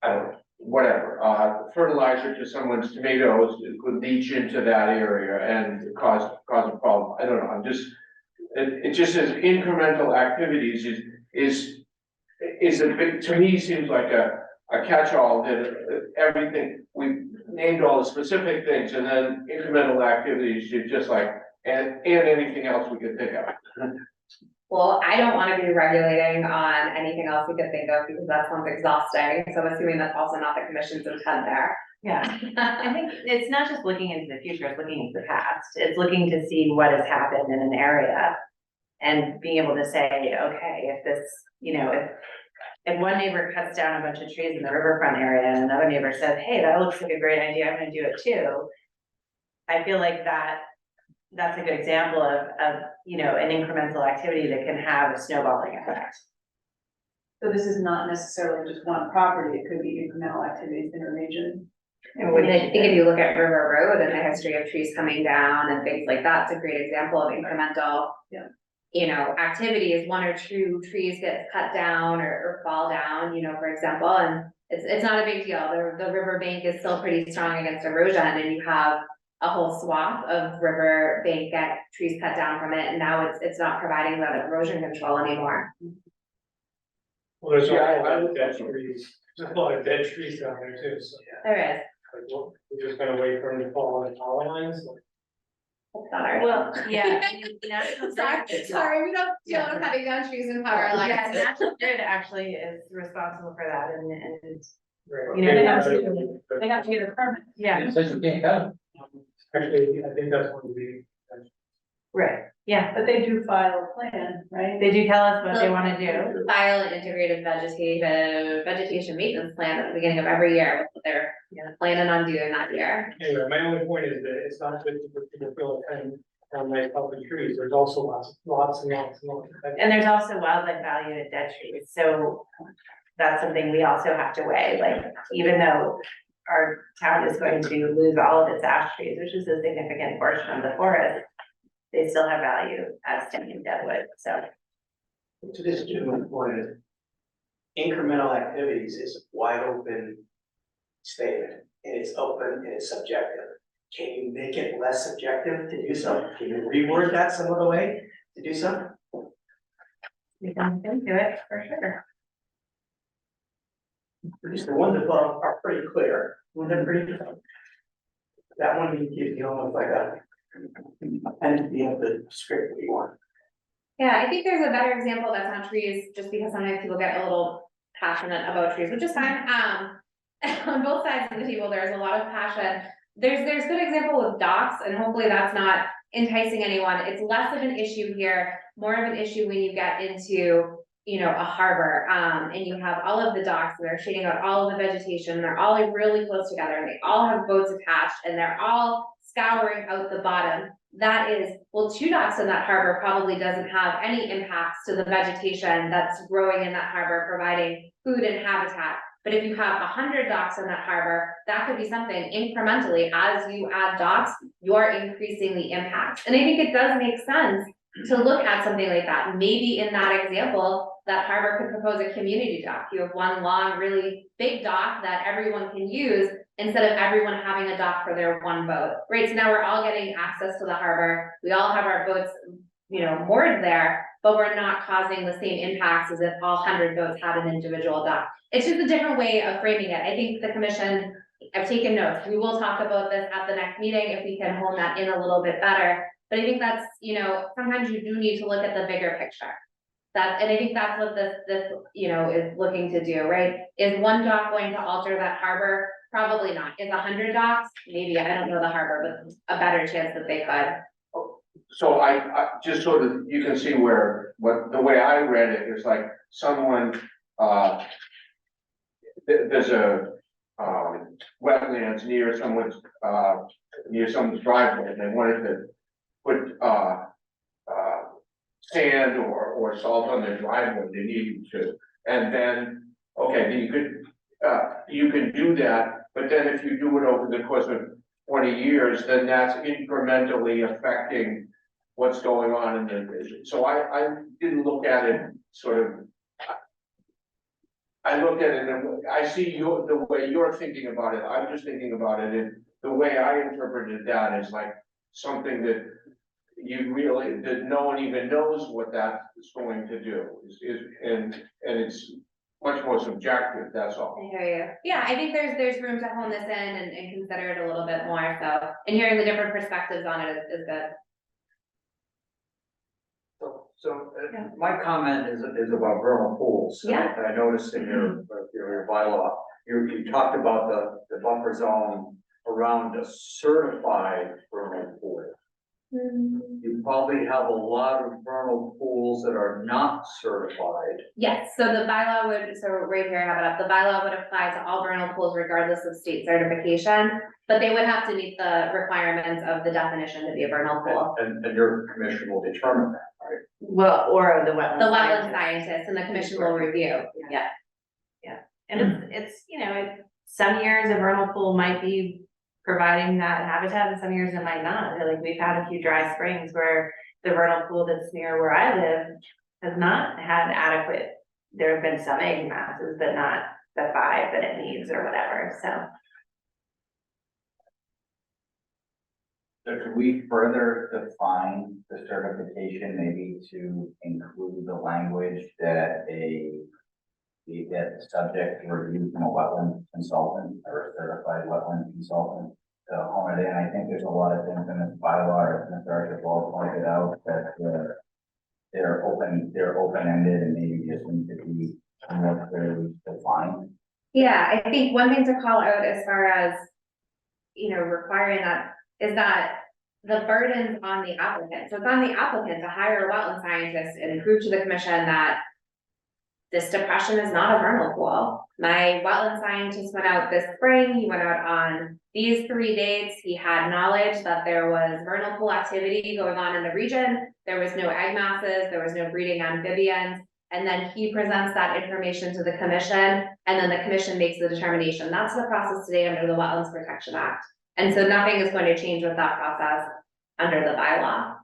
don't know, whatever, fertilizer to someone's tomatoes, it could leach into that area and cause a problem. I don't know, it just says incremental activities is a bit, to me, seems like a catch-all that everything, we named all the specific things and then incremental activities, you just like, and anything else we could think of. Well, I don't wanna be regulating on anything else we could think of because that sounds exhausting. So I'm assuming that's also not the commission's intent there. Yeah, I think it's not just looking into the future, it's looking into the past. It's looking to see what has happened in an area. And being able to say, okay, if this, if one neighbor cuts down a bunch of trees in the riverfront area and another neighbor says, hey, that looks like a great idea, I'm gonna do it too. I feel like that's a good example of, an incremental activity that can have a snowballing effect. So this is not necessarily just one property, it could be incremental activities in a region. I mean, I think if you look at River Road and the history of trees coming down and things like that, it's a great example of incremental. Yeah. Activities, one or two trees get cut down or fall down, for example, and it's not a big deal. The river bank is still pretty strong against erosion and you have a whole swath of river bank get trees cut down from it, and now it's not providing that erosion control anymore. Well, there's a Yeah, lot of dead trees, there's a lot of dead trees down there too, so. There is. We're just gonna wait for them to fall on the power lines, like. It's not our. Well, yeah. National Grid- Sorry, we don't deal with cutting down trees and power lines. Yeah, National Grid actually is responsible for that and, Right. You know, They have to get a permit. yeah, Says you can't cut them. Actually, I think that's one of the. right, yeah. But they do file a plan, right? They do tell us what they wanna do. File an integrated vegetation maintenance plan at the beginning of every year, what they're planning on doing that year. Anyway, my only point is that it's not just for people feel like on nice healthy trees, there's also lots and lots. And there's also wildlife value in dead trees, so that's something we also have to weigh, like, even though our town is going to lose all of its ash trees, which is a significant portion of the forest, they still have value as standing deadwood, so. To this gentleman's point, incremental activities is a wide open statement, and it's open and it's subjective. Can you make it less subjective to do so? Can you reword that some other way to do so? We can do it for sure. Because the ones above are pretty clear, they're pretty. That one you give you almost like a, and be able to script what you want. Yeah, I think there's a better example that's on trees, just because sometimes people get a little passionate about trees, which is fine. On both sides of the table, there's a lot of passion. There's good example with docks, and hopefully that's not enticing anyone. It's less of an issue here, more of an issue when you get into, you know, a harbor, and you have all of the docks, and they're shading out all of the vegetation, they're all like really close together, and they all have boats attached, and they're all scouring out the bottom. That is, well, 2 docks in that harbor probably doesn't have any impacts to the vegetation that's growing in that harbor, providing food and habitat. But if you have 100 docks in that harbor, that could be something incrementally, as you add docks, you're increasing the impact. And I think it does make sense to look at something like that. Maybe in that example, that harbor could propose a community dock. You have one long, really big dock that everyone can use, instead of everyone having a dock for their one boat, right? So now we're all getting access to the harbor. We all have our boats, you know, moored there, but we're not causing the same impacts as if all 100 boats had an individual dock. It's just a different way of framing it. I think the commission, I've taken notes. We will talk about this at the next meeting if we can hone that in a little bit better. But I think that's, you know, sometimes you do need to look at the bigger picture. And I think that's what this, you know, is looking to do, right? Is one dock going to alter that harbor? Probably not. Is 100 docks? Maybe, I don't know the harbor, but a better chance that they could. So I just sort of, you can see where, what, the way I read it is like someone, there's a, wetlands near someone's driveway, and they wanted to put, sand or salt on their driveway, they needed to. And then, okay, you can do that, but then if you do it over the course of 20 years, then that's incrementally affecting what's going on in the, so I didn't look at it sort of, I looked at it and I see the way you're thinking about it, I'm just thinking about it, and the way I interpreted that is like something that you really, that no one even knows what that is going to do, and it's much more subjective, that's all. I hear you. Yeah, I think there's room to hone this in and consider it a little bit more, so, and hearing the different perspectives on it is good. My comment is about vernal pools. Yeah. And I noticed in your bylaw, you talked about the buffer zone around a certified vernal pool. You probably have a lot of vernal pools that are not certified. Yes, so the bylaw would, so right here I have it up, the bylaw would apply to all vernal pools regardless of state certification, but they would have to meet the requirements of the definition to be a vernal pool. And your commission will determine that, right? Well, or the wetland. The wetland scientist and the commission will review. Yeah. Yeah, and it's, you know, some years a vernal pool might be providing that habitat, and some years it might not. Like, we've had a few dry springs where the vernal pool that's near where I live has not had adequate, there have been some egg masses, but not the 5 that it needs or whatever, so. So could we further define the certification, maybe to include the language that that the subject review from a wetland consultant or a certified wetland consultant to hone it in? I think there's a lot of things in this bylaw, as Mr. Archibald pointed out, that they're open-ended and maybe just need to be more clearly defined. Yeah, I think one thing to call out as far as, you know, requiring that is that the burden's on the applicant. So it's on the applicant to hire a wetland scientist and prove to the commission that this depression is not a vernal pool. My wetland scientist went out this spring, he went out on these 3 dates, he had knowledge that there was vernal pool activity going on in the region, there was no egg masses, there was no breeding amphibians, and then he presents that information to the commission, and then the commission makes the determination. That's the process today under the Wetlands Protection Act. And so nothing is going to change with that process under the bylaw.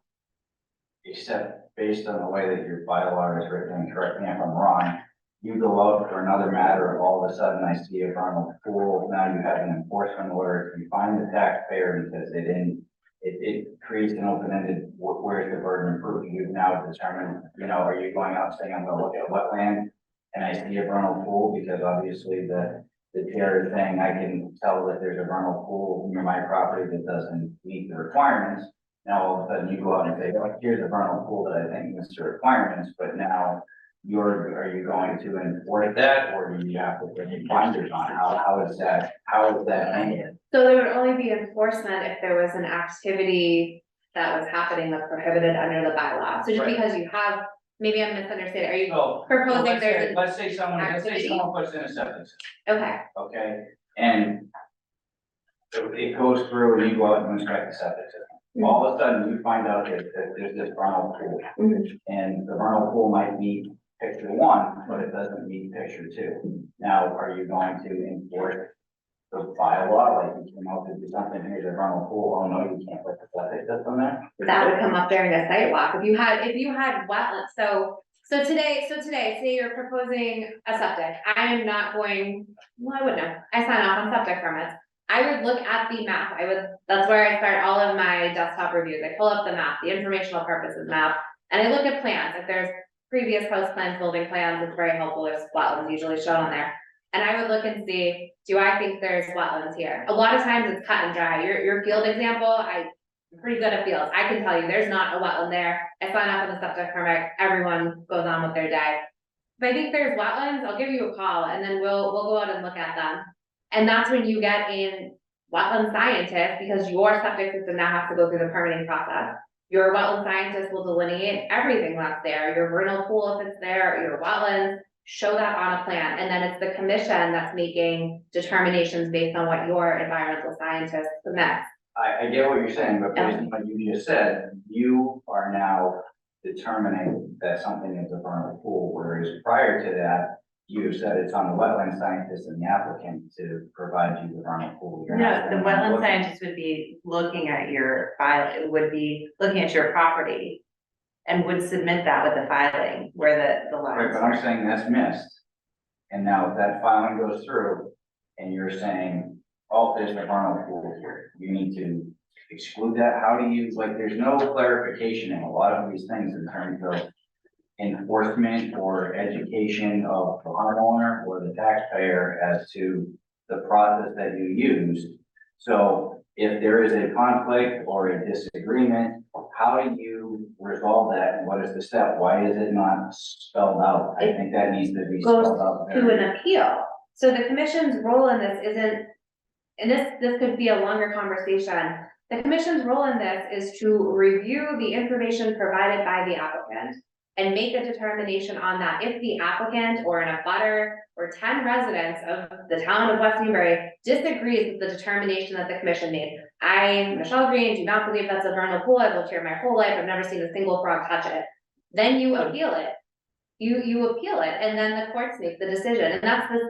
Except based on the way that your bylaw is written, and correct me if I'm wrong, you go out for another matter, all of a sudden I see a vernal pool, now you have an enforcement order, you find the taxpayer because they didn't, it creates an open-ended, where's the burden of proof? You've now determined, you know, are you going out saying I'm gonna look at wetland and I see a vernal pool, because obviously the chair is saying I can tell that there's a vernal pool near my property that doesn't meet the requirements. Now all of a sudden you go out and say, oh, here's a vernal pool that I think meets the requirements, but now are you going to enforce that, or do you have to put any binders on? How is that handled? So there would only be enforcement if there was an activity that was happening that's prohibited under the bylaw. So just Right. because you have, maybe I'm misunderstanding, are you So, proposing let's say, there's an let's say someone activity? puts in a septic system, okay, okay? And it goes through and you go out and inspect the septic system. All of a sudden, you find out that there's this vernal pool. Mhm. And the vernal pool might meet picture one, but it doesn't meet picture two. Now, are you going to enforce the bylaw, like you come out to do something, here's a vernal pool, oh no, you can't put the septic system there? that would come up during a site walk. If you had wetlands, so today, say you're proposing a septic, I am not going, well, I wouldn't know, I sign off on septic permits. I would look at the map, that's where I start all of my desktop reviews, I pull up the map, the informational purposes map, and I look at plans, if there's previous house plans, building plans, it's very helpful, there's wetlands usually shown on there. And I would look and see, do I think there's wetlands here? A lot of times it's cut and dry, your field example, I'm pretty good at fields, I can tell you, there's not a wetland there, I sign up on the septic permit, everyone goes on with their day. If I think there's wetlands, I'll give you a call, and then we'll go out and look at them. And that's when you get in wetland scientist, because your septic system now has to go through the permitting process. Your wetland scientist will delineate everything that's there, your vernal pool if it's there, your wetlands, show that on a plan, and then it's the commission that's making determinations based on what your environmental scientist submits. I get what you're saying, but based on what you just said, you are now determining that something is a vernal pool, whereas prior to that, you said it's on the wetland scientist and the applicant to provide you the vernal pool. You're not No, the saying I'm wetland looking- scientist would be looking at your file, would be looking at your property. And would submit that with the filing where the Right, lines but I'm are. saying that's missed. And now if that filing goes through and you're saying, oh, there's a vernal pool here, you need to exclude that. How do you, like, there's no clarification in a lot of these things in terms of enforcement or education of the homeowner or the taxpayer as to the process that you use. So if there is a conflict or a disagreement, how do you resolve that and what is the step? Why is it not spelled out? I think that needs to be Goes spelled out. to an appeal. So the commission's role in this isn't, and this could be a longer conversation. The commission's role in this is to review the information provided by the applicant and make a determination on that. If the applicant or an abutter or 10 residents of the town of West Newbury disagrees with the determination that the commission made. I, Michelle Green, do not believe that's a vernal pool. I've lived here my whole life. I've never seen a single frog touch it. Then you appeal it. You appeal it, and then the courts make the decision. And that's the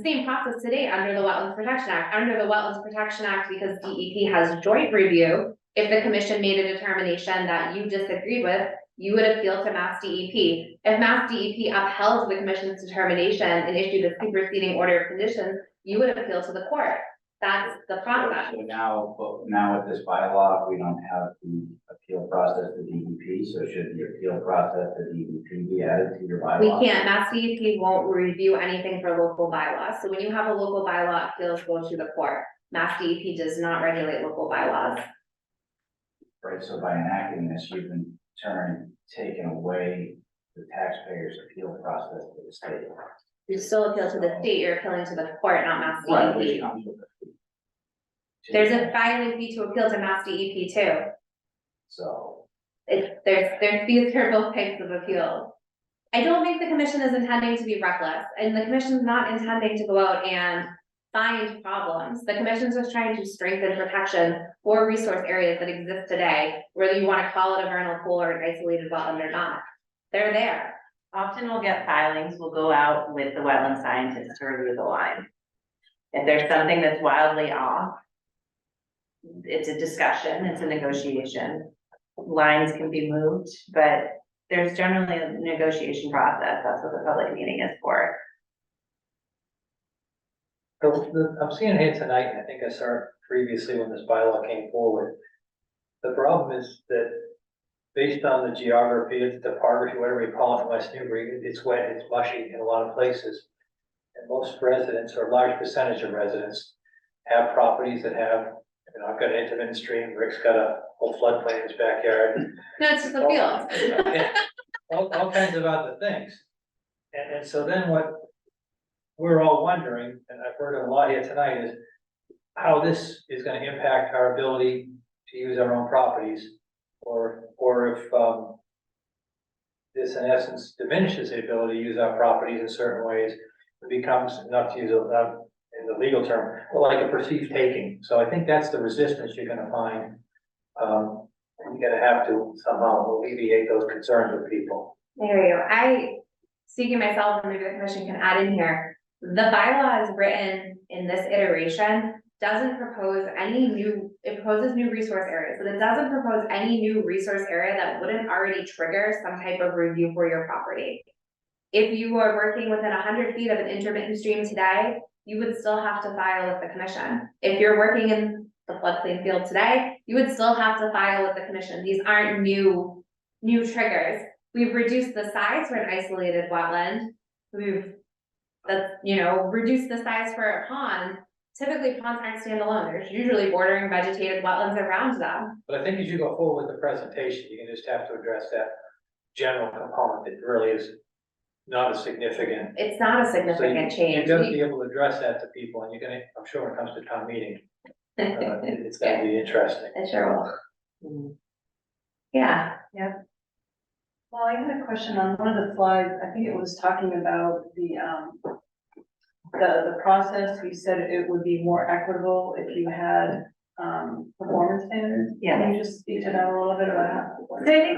same process today under the Wetlands Protection Act. Under the Wetlands Protection Act, because DEP has joint review, if the commission made a determination that you disagreed with, you would appeal to Mass DEP. If Mass DEP upheld the commission's determination and issued a superseding order of conditions, you would appeal to the court. That's the process. So now with this bylaw, we don't have the appeal process to DEP, so should the appeal process to DEP be added to your bylaw? We can't, Mass DEP won't review anything for local bylaws. So when you have a local bylaw, appeals go to the court. Mass DEP does not regulate local bylaws. Right, so by enacting this, you've in turn taken away the taxpayer's appeal process to the state. You still appeal to the state, you're appealing to the court, not Mass Right, which DEP. comes with the fee. There's a filing fee to appeal to Mass DEP too. So, There's fees for both types of appeals. I don't think the commission is intending to be reckless, and the commission's not intending to go out and find problems. The commission's just trying to strengthen protection for resource areas that exist today, whether you wanna call it a vernal pool or an isolated wetland or not. They're there. Often we'll get filings, we'll go out with the wetland scientist to review the line. If there's something that's wildly off, it's a discussion, it's a negotiation. Lines can be moved, but there's generally a negotiation process. That's what the public meeting is for. I'm seeing it here tonight, and I think I saw it previously when this bylaw came forward. The problem is that based on the geography, the topography, whatever you call it in West Newbury, it's wet, it's mushy in a lot of places. And most residents, or a large percentage of residents, have properties that have, I've got an intermittent stream, Rick's got a whole floodplain in his backyard. No, it's just a field. Yeah, all kinds of other things. And so then what we're all wondering, and I've heard it a lot here tonight, is how this is gonna impact our ability to to use our own properties, or if, this in essence diminishes the ability to use our properties in certain ways, it becomes, not to use it in the legal term, but like a perceived taking. So I think that's the resistance you're gonna find. And you're gonna have to somehow alleviate those concerns with people. There you go. Speaking myself, and maybe the commission can add in here, the bylaw is written in this iteration, doesn't propose any new, it proposes new resource areas, but it doesn't propose any new resource area that wouldn't already trigger some type of review for your property. If you are working within 100 feet of an intermittent stream today, you would still have to file with the commission. If you're working in the floodplain field today, you would still have to file with the commission. These aren't new triggers. We've reduced the size for an isolated wetland. We've, reduced the size for a pond. Typically ponds aren't standalone. There's usually bordering vegetated wetlands around them. But I think as you go forward with the presentation, you're gonna just have to address that general component that really is not a significant. It's not a significant change. You're gonna be able to address that to people, and you're gonna, I'm sure when it comes to town meeting, it's gonna be interesting. It sure will. Yeah, Well, I had a question on one of the slides. I think it was talking about the process. You said it would be more equitable if you had performance standards. Yeah. Can you just speak to that a little bit about? So I think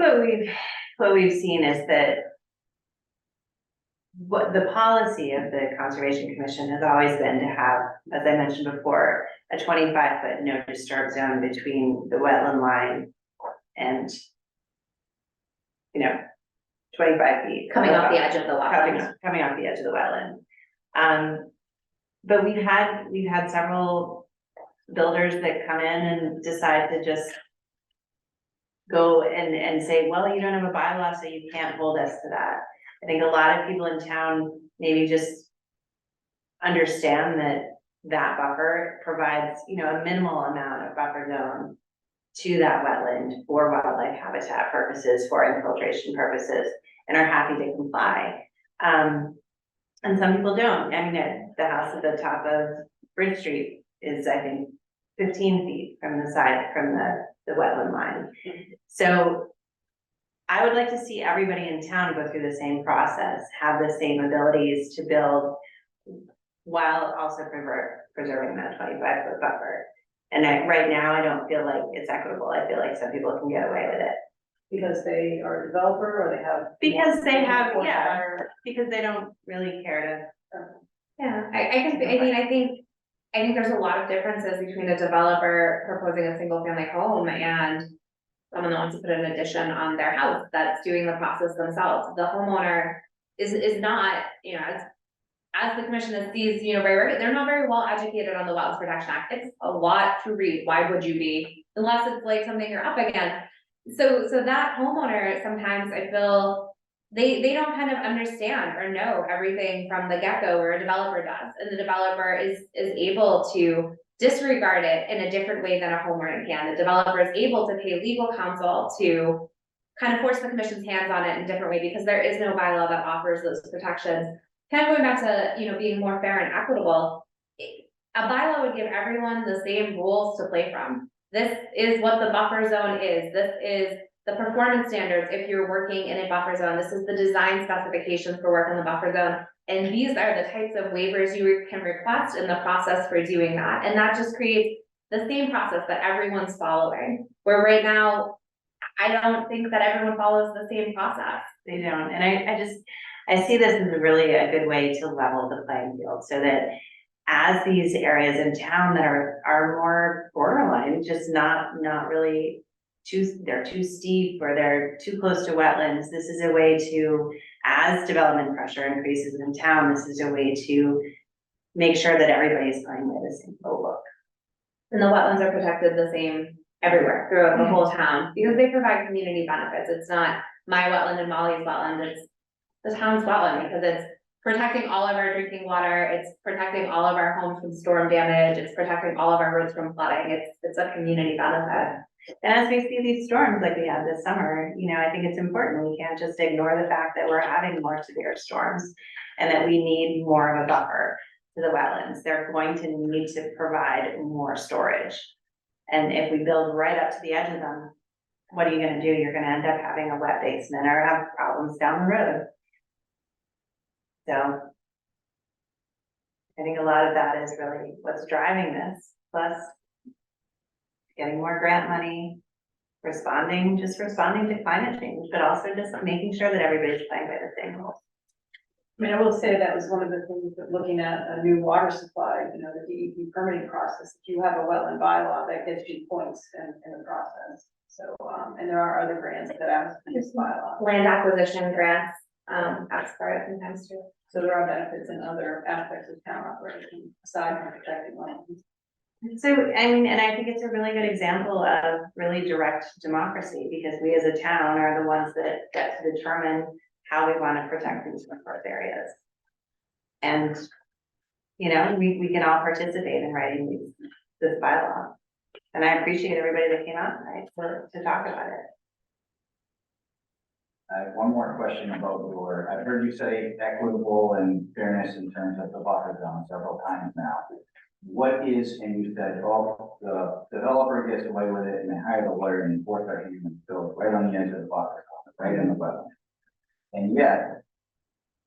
what we've seen is that what the policy of the Conservation Commission has always been to have, as I mentioned before, a 25-foot no disturb zone between the wetland line and 25 feet. coming off the edge of the wetland. Coming off the edge of the wetland. But we've had several builders that come in and decide to just go and say, well, you don't have a bylaw, so you can't hold us to that. I think a lot of people in town maybe just understand that buffer provides, a minimal amount of buffer zone to that wetland for wildlife habitat purposes, for infiltration purposes, and are happy to comply. And some people don't. I mean, the house at the top of Bridge Street is, I think, 15 feet from the side, from the wetland line. So I would like to see everybody in town go through the same process, have the same abilities to build while also preserving that 25-foot buffer. And right now, I don't feel like it's equitable. I feel like some people can get away with it. Because they are a developer or they have. Because they have, because they don't really care to. Yeah, I think there's a lot of differences between a developer proposing a single family home and someone that wants to put an addition on their house that's doing the process themselves. The homeowner is not, as the commission sees, they're not very well educated on the Wetlands Protection Act. It's a lot to read. Why would you be? Unless it's like something you're up against. So that homeowner, sometimes I feel they don't kind of understand or know everything from the get-go where a developer does. And the developer is able to disregard it in a different way than a homeowner can. The developer is able to pay legal counsel to kind of force the commission's hands on it in a different way because there is no bylaw that offers those protections. Kind of going back to, being more fair and equitable, a bylaw would give everyone the same rules to play from. This is what the buffer zone is. This is the performance standards if you're working in a buffer zone. This is the design specifications for work in the buffer zone. And these are the types of waivers you can request in the process for doing that. And that just creates the same process that everyone's following. Where right now, I don't think that everyone follows the same process. They don't. And I see this as really a good way to level the playing field so that as these areas in town that are more borderline, just not really they're too steep or they're too close to wetlands. This is a way to, as development pressure increases in town, this is a way to make sure that everybody's playing by the same playbook. And the wetlands are protected the same everywhere throughout the whole town because they provide community benefits. It's not my wetland and Molly's wetland, it's the town's wetland because it's protecting all of our drinking water, it's protecting all of our homes from storm damage, it's protecting all of our roads from flooding. It's a community benefit. And as we see these storms like we had this summer, I think it's important. We can't just ignore the fact that we're having more severe storms and that we need more of a buffer to the wetlands. They're going to need to provide more storage. And if we build right up to the edge of them, what are you gonna do? You're gonna end up having a wet basement or have problems down the road. So I think a lot of that is really what's driving this, plus getting more grant money, responding to climate change, but also just making sure that everybody's playing by the same rules. I mean, I will say that was one of the things that looking at a new water supply, you know, the DEP permitting process, if you have a wetland bylaw, that gets you points in the process. So, and there are other grants that ask for this bylaw. Land acquisition grants, ask for it sometimes too. So there are benefits in other aspects of town operation aside from protecting land. So, I mean, and I think it's a really good example of really direct democracy, because we as a town are the ones that get to determine how we want to protect these resource areas. And, you know, we can all participate in writing this bylaw. And I appreciate everybody that came out tonight to talk about it. I have one more question about I've heard you say equitable and fairness in terms of the buffer zone several times now. What is, and you said, well, the developer gets away with it and they hire the lawyer and enforce our human build right on the edge of the buffer zone, right in the wetland. And yet,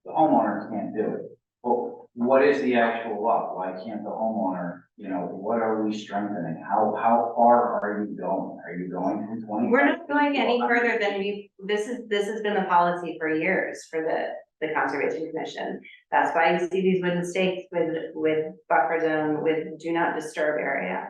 the homeowner can't do it. Well, what is the actual law? Why can't the homeowner, you know, what are we strengthening? How far are you going? Are you going from 20? We're not going any further than this has been the policy for years for the Conservation Commission. That's why you see these wooden stakes with buffer zone, with do not disturb area.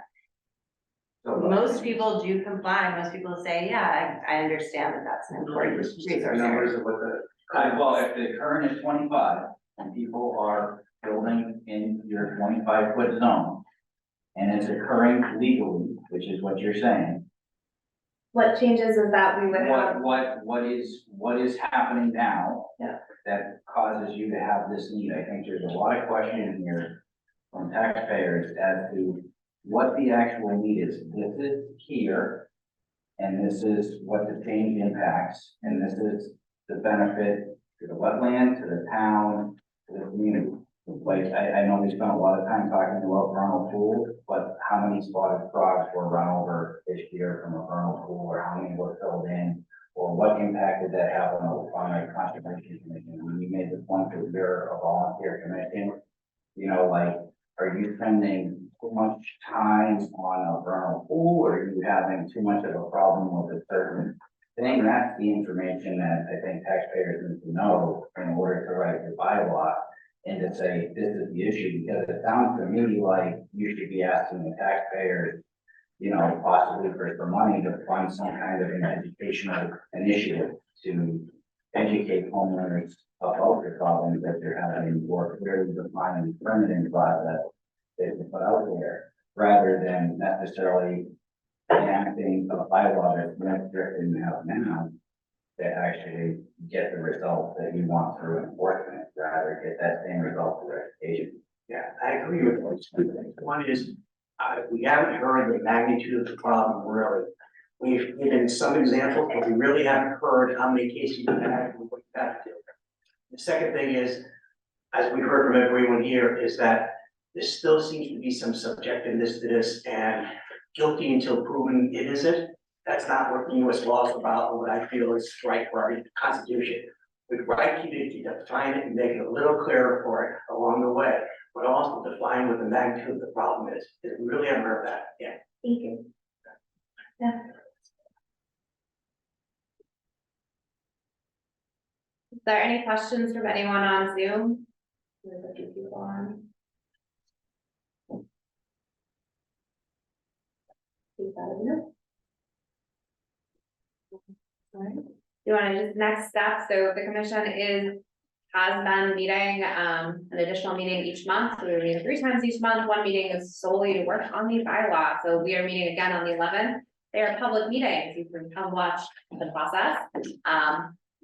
So Most people do comply. Most people say, yeah, I understand that that's an important resource area. of what the. Well, if the current is 25 and people are building in your 25-foot zone and it's occurring legally, which is what you're saying, What changes is that we would have, what is happening now? Yeah. That causes you to have this need? I think there's a lot of questions here from taxpayers as to what the actual need is. This is here, and this is what the change impacts, and this is the benefit to the wetland, to the town, to the community. Like, I know we spent a lot of time talking about vernal pools, but how many spotted frogs were run over this year from a vernal pool, or how many were filled in, or what impact did that have on a conservation commission? When you made the point that you're a volunteer commission, you know, like, are you spending too much time on a vernal pool, or are you having too much of a problem with a certain thing? That's the information that I think taxpayers need to know in order to write the bylaw and to say, this is the issue, because it sounds to me like you should be asking the taxpayers, you know, possibly for some money to fund some kind of an educational initiative to educate homeowners about the problems that they're having, or clearly defining the permitting process that they put out there, rather than necessarily enacting a bylaw that's more strict than you have now to actually get the result that you want through enforcement, rather get that same result through education. Yeah, I agree with those two things. One is, we haven't heard the magnitude of the problem, really. We've given some examples, but we really haven't heard how many cases you have and what you have to do. The second thing is, as we've heard from everyone here, is that there still seems to be some subjectiveness to this, and guilty until proven it isn't. That's not what the US law is about, and what I feel is right for our Constitution. We'd like you to define it and make it a little clearer for it along the way, but also define what the magnitude of the problem is. We really haven't heard that yet. thank you. Yeah. Is there any questions from anyone on Zoom? There's a few people on. You want to just next step, so the commission has been meeting, an additional meeting each month, so we're meeting 3 times each month. One meeting is solely to work on the bylaw, so we are meeting again on the 11th. They are public meetings, you can come watch the process.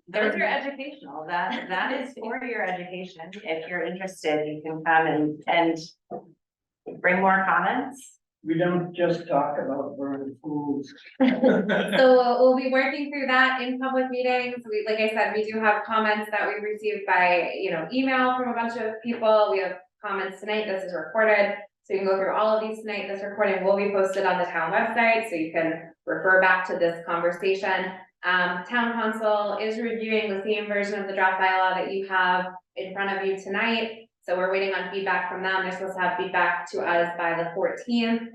Those are educational. That is for your education. If you're interested, you can come and bring more comments. We don't just talk about vernal pools. So we'll be working through that in public meetings. We, like I said, we do have comments that we received by, email from a bunch of people. We have comments tonight. This is recorded. So you can go through all of these tonight. This recording will be posted on the town website, so you can refer back to this conversation. Town council is reviewing the same version of the draft bylaw that you have in front of you tonight. So we're waiting on feedback from them. They're supposed to have feedback to us by the 14th.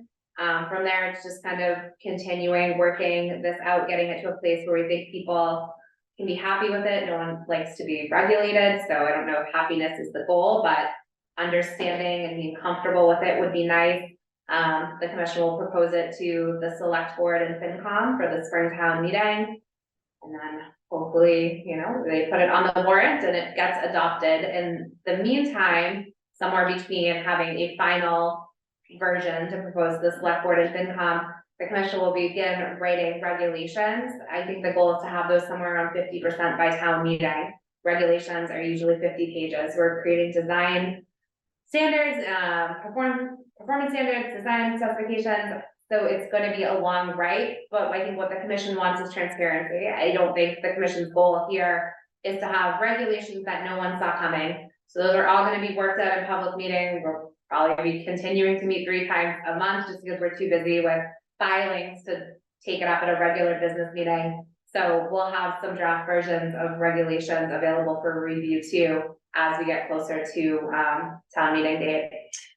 From there, it's just kind of continuing, working this out, getting it to a place where we think people can be happy with it. No one likes to be regulated, so I don't know if happiness is the goal, but understanding and being comfortable with it would be nice. The commission will propose it to the select board and FinCom for the spring town meeting. And then hopefully, you know, they put it on the warrant and it gets adopted. In the meantime, somewhere between having a final version to propose to the select board and FinCom, the commission will begin writing regulations. I think the goal is to have those somewhere around 50% by town meeting. Regulations are usually 50 pages. We're creating design standards, performance standards, design specifications. So it's gonna be a long write, but I think what the commission wants is transparency. I don't think the commission's goal here is to have regulations that no one saw coming. So those are all gonna be worked out in public meeting. We're probably gonna be continuing to meet 3 times a month just because we're too busy with filings to take it up at a regular business meeting. So we'll have some draft versions of regulations available for review too, as we get closer to town meeting date.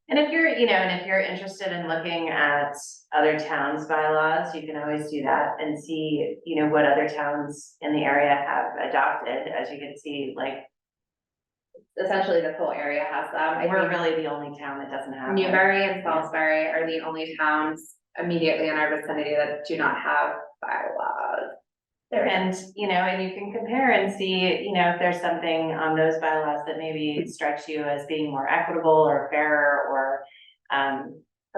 And if you're, you know, and if you're interested in looking at other towns' bylaws, you can always do that and see, you know, what other towns in the area have adopted. As you can see, like, Essentially, the whole area has them. I we're think really the only town that doesn't have them. Newbury and Salisbury are the only towns immediately in our vicinity that do not have bylaws. And, you know, and you can compare and see, you know, if there's something on those bylaws that maybe strikes you as being more equitable or fairer or,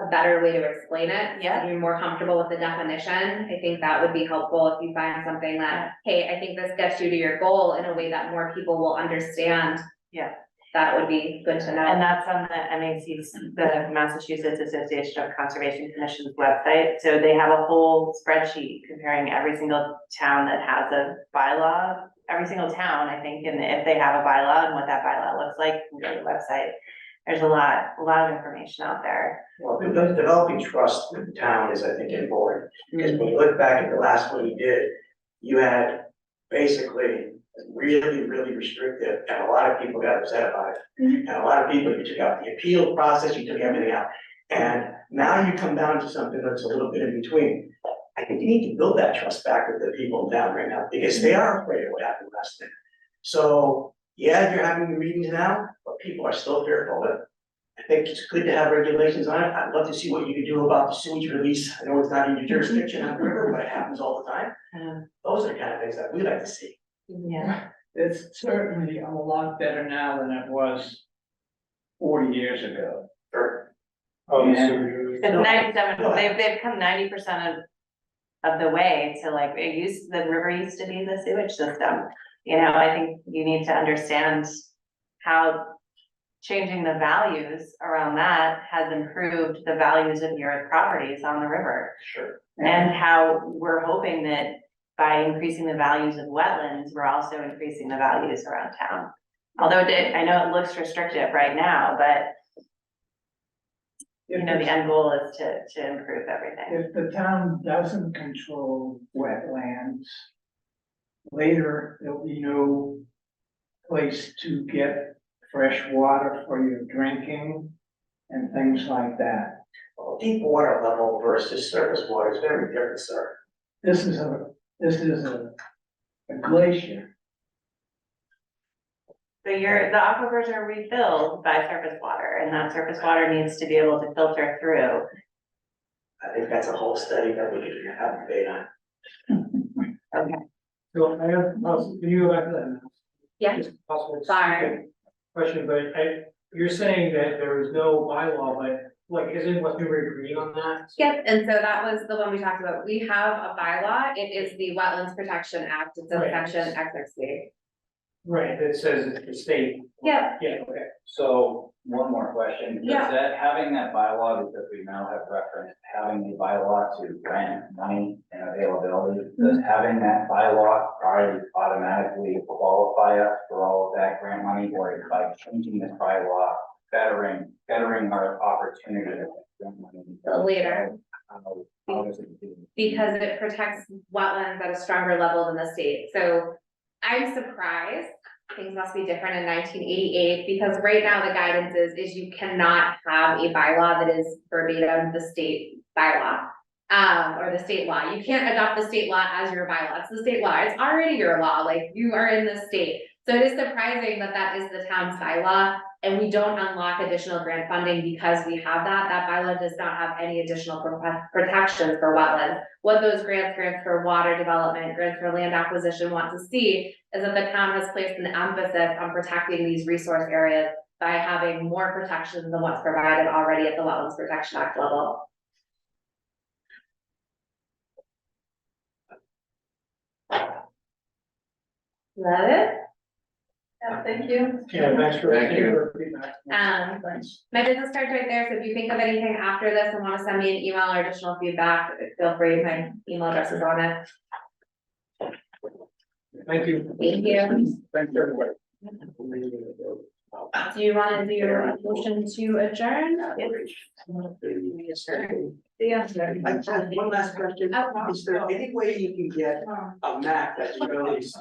A better way to explain it. Yeah. Be more comfortable with the definition. I think that would be helpful if you find something that, hey, I think this gets you to your goal in a way that more people will understand. Yeah. That would be good to know. and that's on the MAC's, the Massachusetts Association of Conservation Commission's website. So they have a whole spreadsheet comparing every single town that has a bylaw, every single town, I think, and if they have a bylaw and what that bylaw looks like, you can go to the website. There's a lot of information out there. Well, the developing trust with the town is, I think, important, because when you look back at the last one you did, you had basically really, really restrictive, and a lot of people got upset about it. And a lot of people, you took out the appeal process, you took everything out, and now you come down to something that's a little bit in between. I think you need to build that trust back with the people in town right now, because they are afraid of what happened last night. So, yeah, you're having the meetings now, but people are still fearful of it. I think it's good to have regulations on it. I'd love to see what you can do about the sewage release. I know it's not in your jurisdiction on the river, but it happens all the time. Those are the kind of things that we like to see. Yeah. It's certainly a lot better now than it was 40 years ago. Sure. Oh, Yeah. so It's 97, they've come 90% of the way to, like, the river used to be the sewage system. You know, I think you need to understand how changing the values around that has improved the values of your properties on the river. Sure. And how we're hoping that by increasing the values of wetlands, we're also increasing the values around town. Although I know it looks restrictive right now, but you know, the end goal is to improve everything. If the town doesn't control wetlands, later there'll be no place to get fresh water for your drinking and things like that. Well, deep water level versus surface water is very different, sir. This is a glacier. So the aquifers are refilled by surface water, and that surface water needs to be able to filter through. I think that's a whole study that we could have a debate on. Okay. So I have, can you go back to that now? Yeah. It's possible. Sorry. Question, but you're saying that there is no bylaw, but like, isn't West Newbury green on that? Yep, and so that was the one we talked about. We have a bylaw. It is the Wetlands Protection Act. It's a Right. section XXD. Right, it says it's the state. Yep. Yeah, okay. So, one more question, Yeah. does that, having that bylaw, because we now have referenced, having the bylaw to grant money and availability, does having that bylaw already automatically qualify us for all of that grant money, or by changing this bylaw, bettering our opportunity. The leader. How does it do? Because it protects wetlands at a stronger level than the state. So I'm surprised, things must be different in 1988, because right now the guidance is you cannot have a bylaw that is verbatim the state bylaw. Or the state law. You can't adopt the state law as your bylaw. It's the state law. It's already your law, like you are in the state. So it is surprising that that is the town's bylaw, and we don't unlock additional grant funding because we have that. That bylaw does not have any additional protections for wetlands. What those grants for water development, grants for land acquisition want to see is that the town has placed an emphasis on protecting these resource areas by having more protections than what's provided already at the Wetlands Protection Act level. Is that it? Yeah, thank you. Yeah, thanks for. Thank you. for feedback. Thanks. My business card's right there, so if you think of anything after this and wanna send me an email or additional feedback, feel free, my email address is on it. Thank you. Thank you. Thanks, everybody. Do you wanna do a motion to adjourn? Yeah. I just have one last question. Oh. Is there any way you can get a map that shows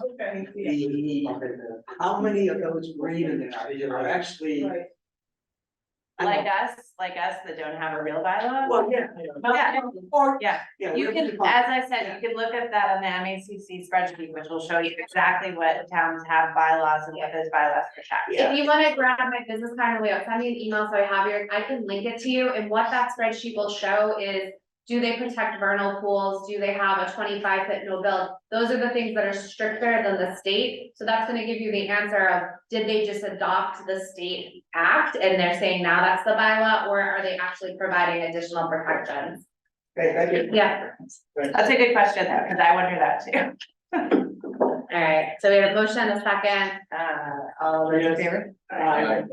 how many of those green in there are actually? Like us that don't have a real bylaw? Well, yeah. Yeah. Or, Yeah, yeah. you whatever can, find. as I said, you can look at that on the MACC spreadsheet, which will show you exactly what towns have bylaws and what those bylaws protect. Yeah. If you wanna grab my business card on the way out, send me an email so I have yours, I can link it to you, and what that spreadsheet will show is, do they protect vernal pools, do they have a 25-foot no build? Those are the things that are stricter than the state, so that's gonna give you the answer of, did they just adopt the state act, and they're saying now that's the bylaw, or are they actually providing additional protections? Okay, thank you. Yeah, That's a good question though, because I wonder that too. alright, so we have a motion, a second, All those in favor? Aye.